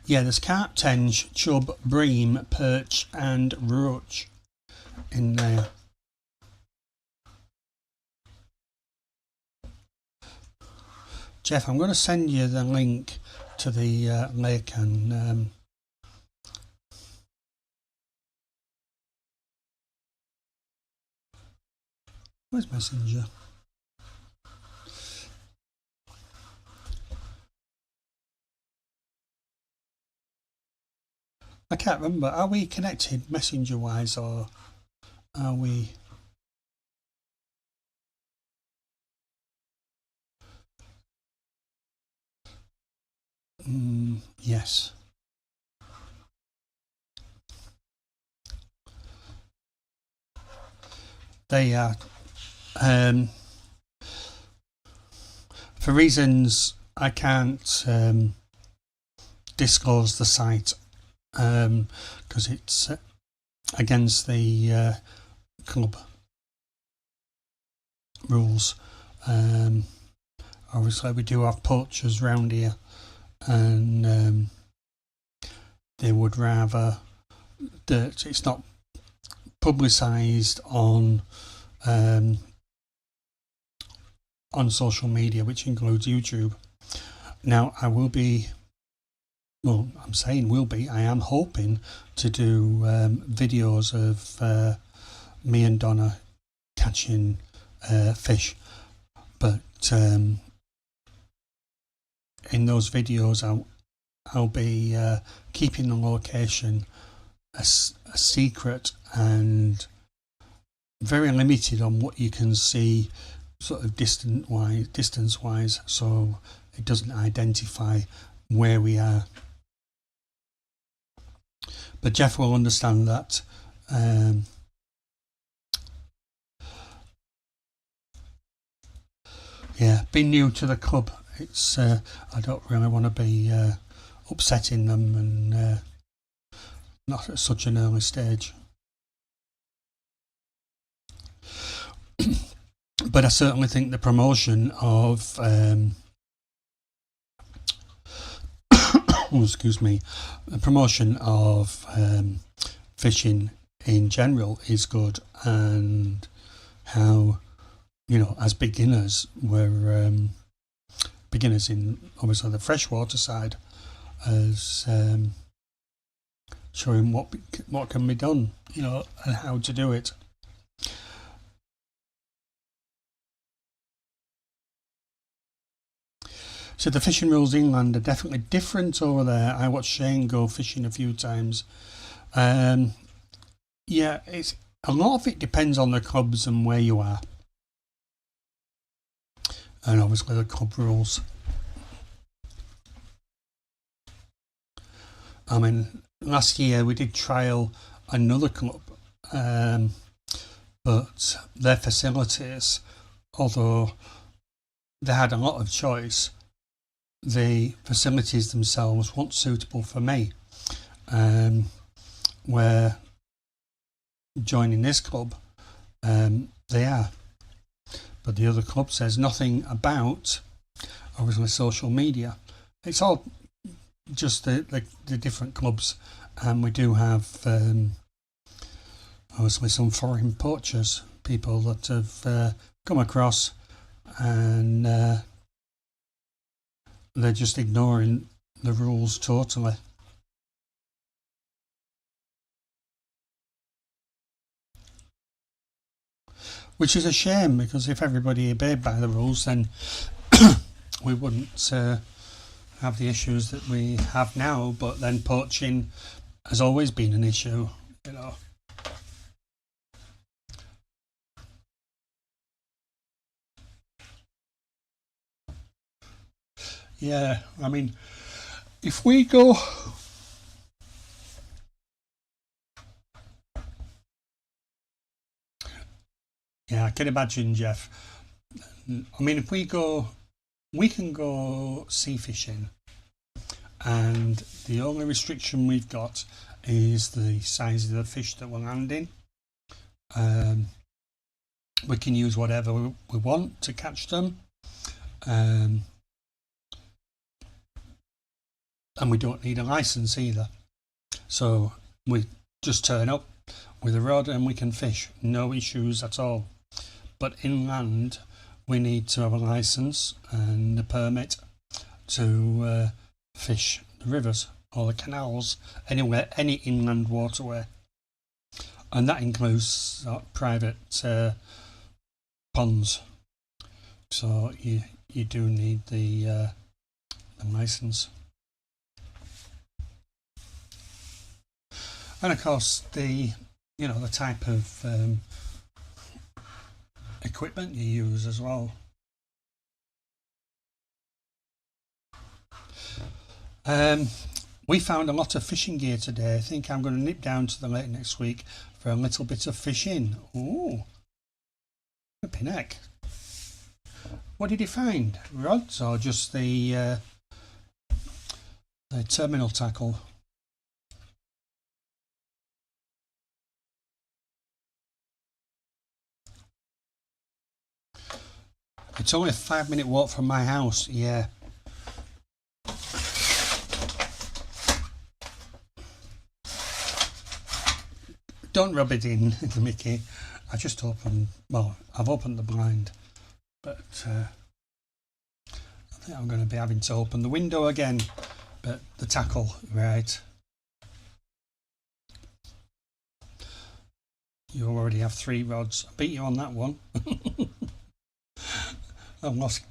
Yeah, there's carp, tench, chub, bream, perch and roach in there. Jeff, I'm going to send you the link to the lake, and where's Messenger? I can't remember. Are we connected messenger wise, or are we? Yes. They are. For reasons I can't disclose the site, because it's against the club rules. Obviously, we do have poachers round here, and they would rather that it's not publicised on social media, which includes YouTube. Now, I will be, well, I'm saying will be, I am hoping to do videos of me and Donna catching fish, but in those videos I'll be keeping the location a secret and very limited on what you can see, sort of distance wise, so it doesn't identify where we are. But Jeff will understand that. Yeah, being new to the club, it's I don't really want to be upsetting them, and not at such an early stage. But I certainly think the promotion of excuse me, the promotion of fishing in general is good, and how, you know, as beginners, we're beginners in obviously the freshwater side, as showing what can be done, you know, and how to do it. So the fishing rules inland are definitely different over there. I watched Shane go fishing a few times. Yeah, it's a lot of it depends on the clubs and where you are, and obviously the club rules. I mean, last year we did trial another club, but their facilities, although they had a lot of choice, the facilities themselves weren't suitable for me. Where joining this club, they are. But the other club says nothing about, obviously, social media. It's all just the different clubs, and we do have obviously some foreign poachers, people that have come across, and they're just ignoring the rules totally. Which is a shame, because if everybody obeyed by the rules, then we wouldn't have the issues that we have now. But then poaching has always been an issue, you know. Yeah, I mean, if we go, yeah, I can imagine, Jeff. I mean, if we go, we can go sea fishing, and the only restriction we've got is the size of the fish that we're landing. We can use whatever we want to catch them, and we don't need a license either. So we just turn up with a rod and we can fish, no issues at all. But inland, we need to have a license and a permit to fish the rivers or the canals, anywhere, any inland waterway, and that includes private ponds. So you do need the license. and of course the the type of equipment you use as well. We found a lot of fishing gear today. I think I'm going to nip down to the lake next week for a little bit of fishing. Ooh, flipping heck. What did you find? Rods or just the terminal tackle? It's only a 5-minute walk from my house. Yeah. Don't rub it in, Mickey. I just opened, well, I've opened the blind, but I think I'm going to be having to open the window again. But the tackle, right. You already have 3 rods. I beat you on that one. I've lost.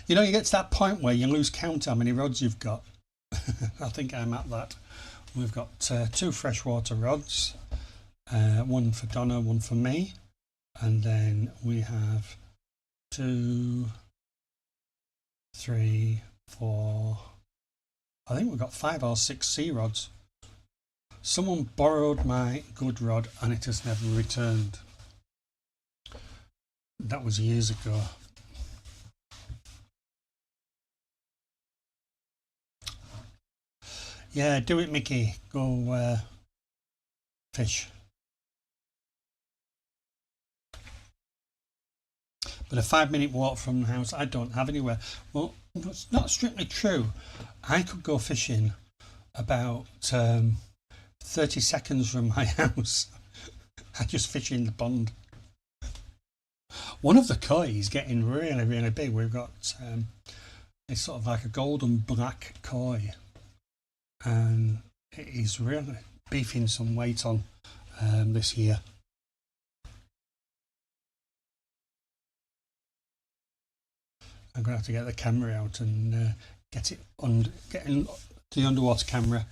You get to that point where you lose count how many rods you've got. I think I'm at that. We've got 2 freshwater rods. One for Donna, one for me, and then we have 2, 3, 4. I think we've got 5 or 6 sea rods. Someone borrowed my good rod and it has never returned. That was years ago. Yeah, do it, Mickey. Go fish. But a 5-minute walk from the house, I don't have anywhere. Well, it's not strictly true. I could go fishing about 30 seconds from my house. I just fish in the pond. One of the koi is getting really, really big. We've got it's sort of like a golden black koi, and it is really beefing some weight on this year. I'm going to have to get the camera out and get in the underwater camera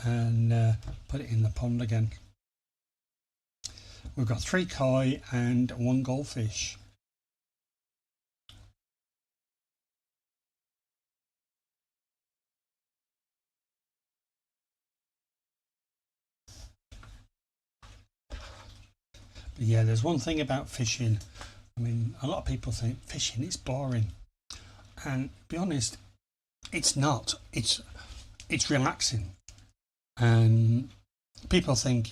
and put it in the pond again. We've got 3 koi and 1 goldfish. But yeah, there's one thing about fishing. I mean, a lot of people think fishing is boring, and to be honest, it's not. It's relaxing, and people think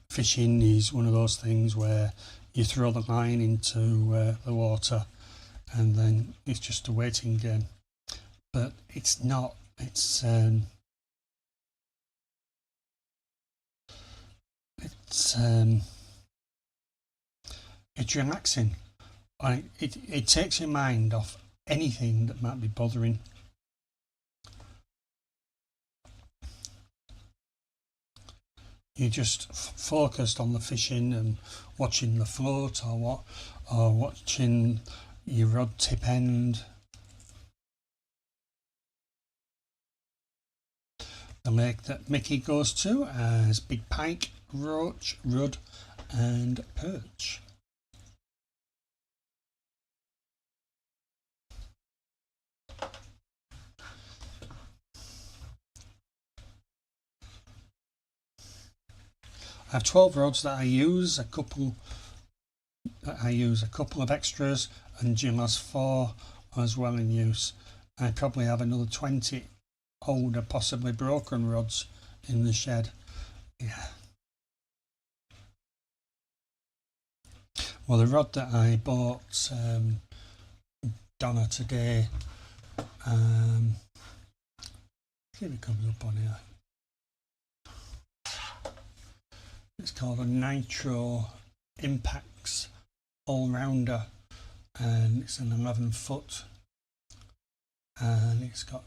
fishing is one of those things where you throw the line into the water and then it's just a waiting game, but it's not. It's relaxing. It takes your mind off anything that might be bothering. You're just focused on the fishing and watching the float or watching your rod tip end. The lake that Mickey goes to has big pike, roach, rudd and perch. I have 12 rods that I use, a couple of extras, and Jim has 4 as well in use. I probably have another 20 older, possibly broken rods in the shed. Yeah. Well, the rod that I bought Donna today, see if it comes up on here. It's called a Nitro Impacts All-Rounder, and it's an 11-foot, and it's got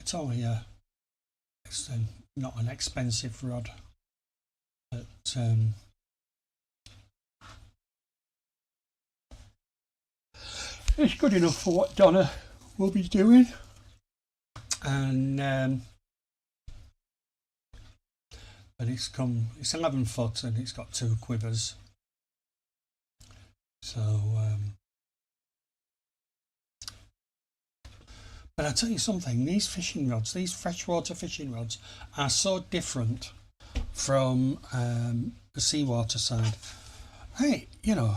it's only it's not an expensive rod, but it's good enough for what Donna will be doing. And but it's 11 foot and it's got 2 quivers. So but I tell you something, these fishing rods, these freshwater fishing rods, are so different from the seawater side. Hey, you know,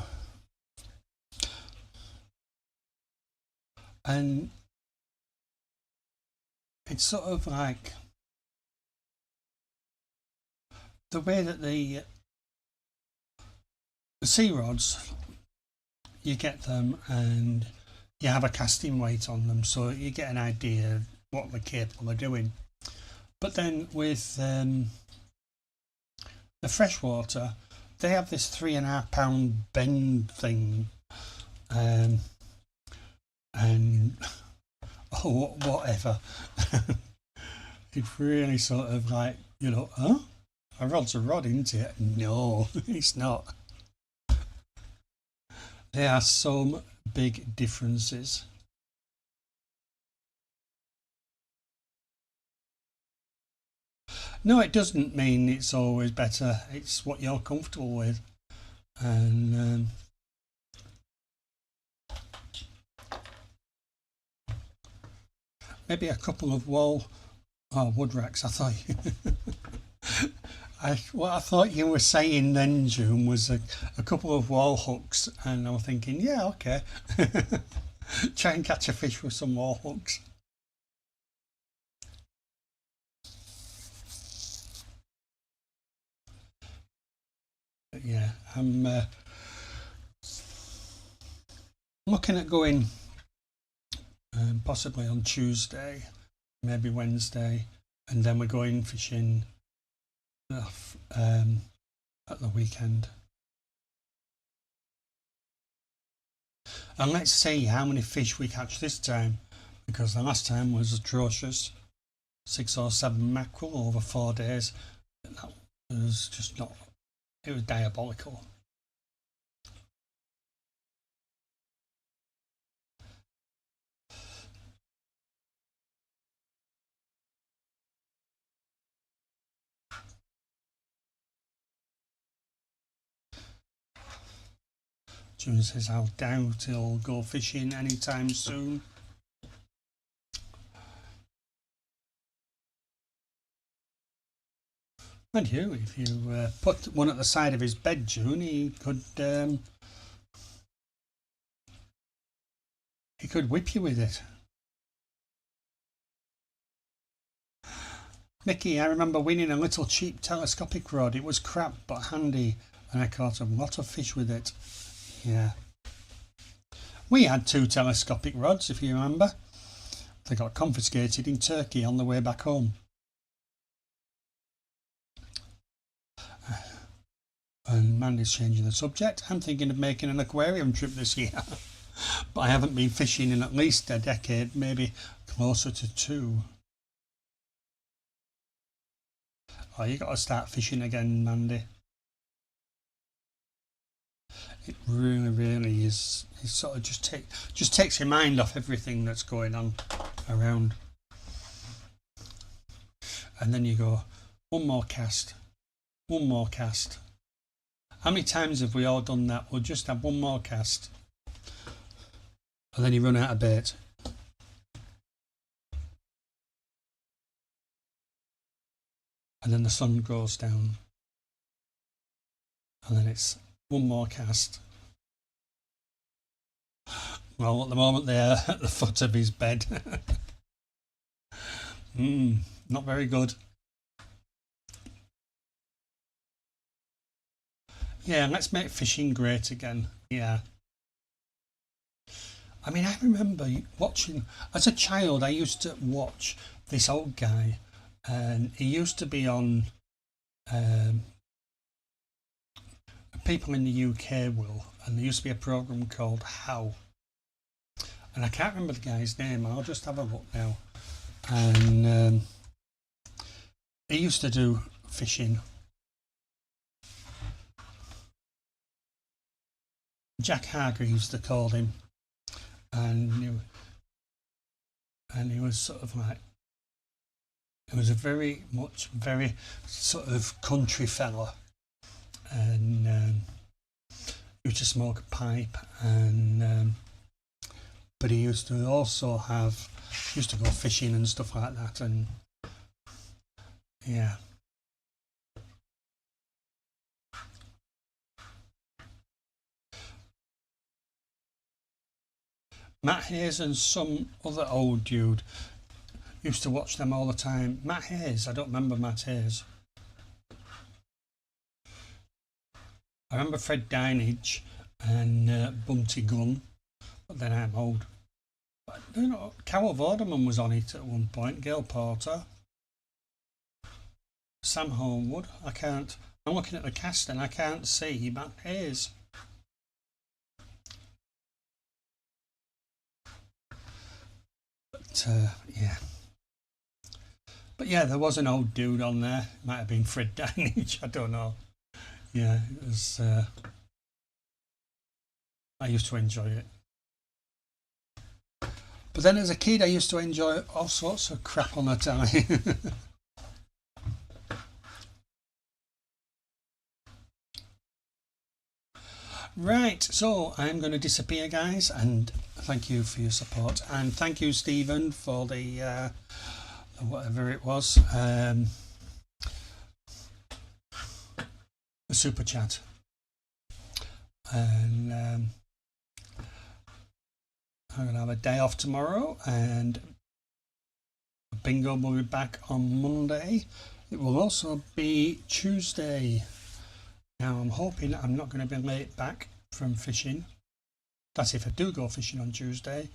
and it's sort of like the way that the sea rods, you get them and you have a casting weight on them, so you get an idea of what they're capable of doing. But then with the freshwater, they have this 3.5 pound bend thing, and oh, whatever. It's really sort of like, you know, huh? A rod's a rod, isn't it? No, it's not. There are some big differences. No, it doesn't mean it's always better. It's what you're comfortable with. And maybe a couple of wood racks. I thought what I thought you were saying then, June, was a couple of wall hooks, and I was thinking, yeah, okay. Try and catch a fish with some wall hooks. But yeah, I'm looking at going possibly on Tuesday, maybe Wednesday, and then we're going fishing at the weekend. And let's see how many fish we catch this time, because the last time was atrocious. 6 or 7 mackerel over 4 days. That was just not, it was diabolical. June says, I doubt he'll go fishing anytime soon. And you, if you put one at the side of his bed, June, he could whip you with it. Mickey, I remember winning a little cheap telescopic rod. It was crap but handy, and I caught a lot of fish with it. Yeah. We had 2 telescopic rods, if you remember. They got confiscated in Turkey on the way back home. And Mandy's changing the subject. I'm thinking of making an aquarium trip this year. But I haven't been fishing in at least a decade, maybe closer to 2. Oh, you got to start fishing again, Mandy. It really is. It sort of just takes your mind off everything that's going on around. And then you go, one more cast. How many times have we all done that? We'll just have one more cast. And then you run out of bait. And then the sun goes down. And then it's one more cast. Well, at the moment they're at the foot of his bed. Not very good. Yeah, let's make fishing great again. Yeah. I mean, I remember watching, as a child, I used to watch this old guy, and he used to be on, people in the UK will, and there used to be a programme called How. And I can't remember the guy's name, I'll just have a look now. And he used to do fishing. Jack Hargreaves, they called him. and he was sort of like, he was a very sort of country fella, and he used to smoke a pipe, and but he used to also used to go fishing and stuff like that, and yeah. Matt Hayes and some other old dude used to watch them all the time. Matt Hayes, I don't remember Matt Hayes. I remember Fred Dinage and Bunty Gunn, but then I'm old. But, you know, Carol Vorderman was on it at one point, Gail Porter, Sam Homewood. I'm looking at the cast and I can't see Matt Hayes. But yeah. But yeah, there was an old dude on there. Might have been Fred Dinage, I don't know. Yeah, it was. I used to enjoy it. But then as a kid, I used to enjoy all sorts of crap on the telly. Right, so I'm going to disappear, guys, and thank you for your support, and thank you, Stephen, for the whatever it was, the super chat. And I'm going to have a day off tomorrow, and bingo will be back on Monday. It will also be Tuesday. Now I'm hoping I'm not going to be late back from fishing. That's if I do go fishing on Tuesday.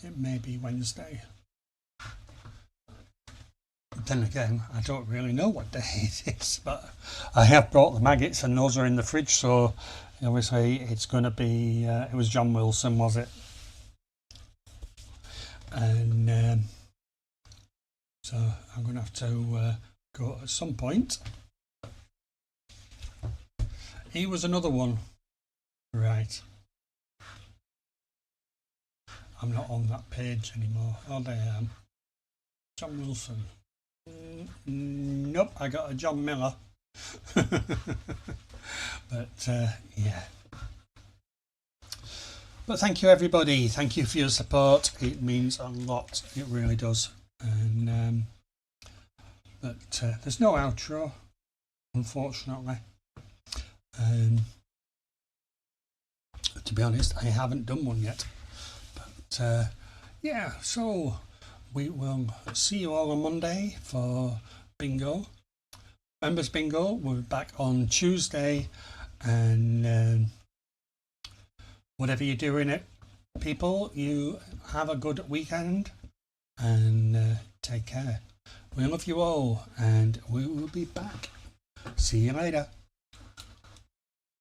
It may be Wednesday. But then again, I don't really know what day it is, but I have brought the maggots and those are in the fridge, so obviously it's going to be, it was John Wilson, was it? And so I'm going to have to go at some point. He was another one. Right. I'm not on that page anymore. Oh, there I am. John Wilson. Nope, I got a John Miller. But yeah. But thank you, everybody. Thank you for your support. It means a lot. It really does. And but there's no outro, unfortunately. To be honest, I haven't done one yet. But yeah, so we will see you all on Monday for bingo. Members bingo. We'll be back on Tuesday, and whatever you're doing it, people, you have a good weekend and take care. We love you all, and we will be back. See you later.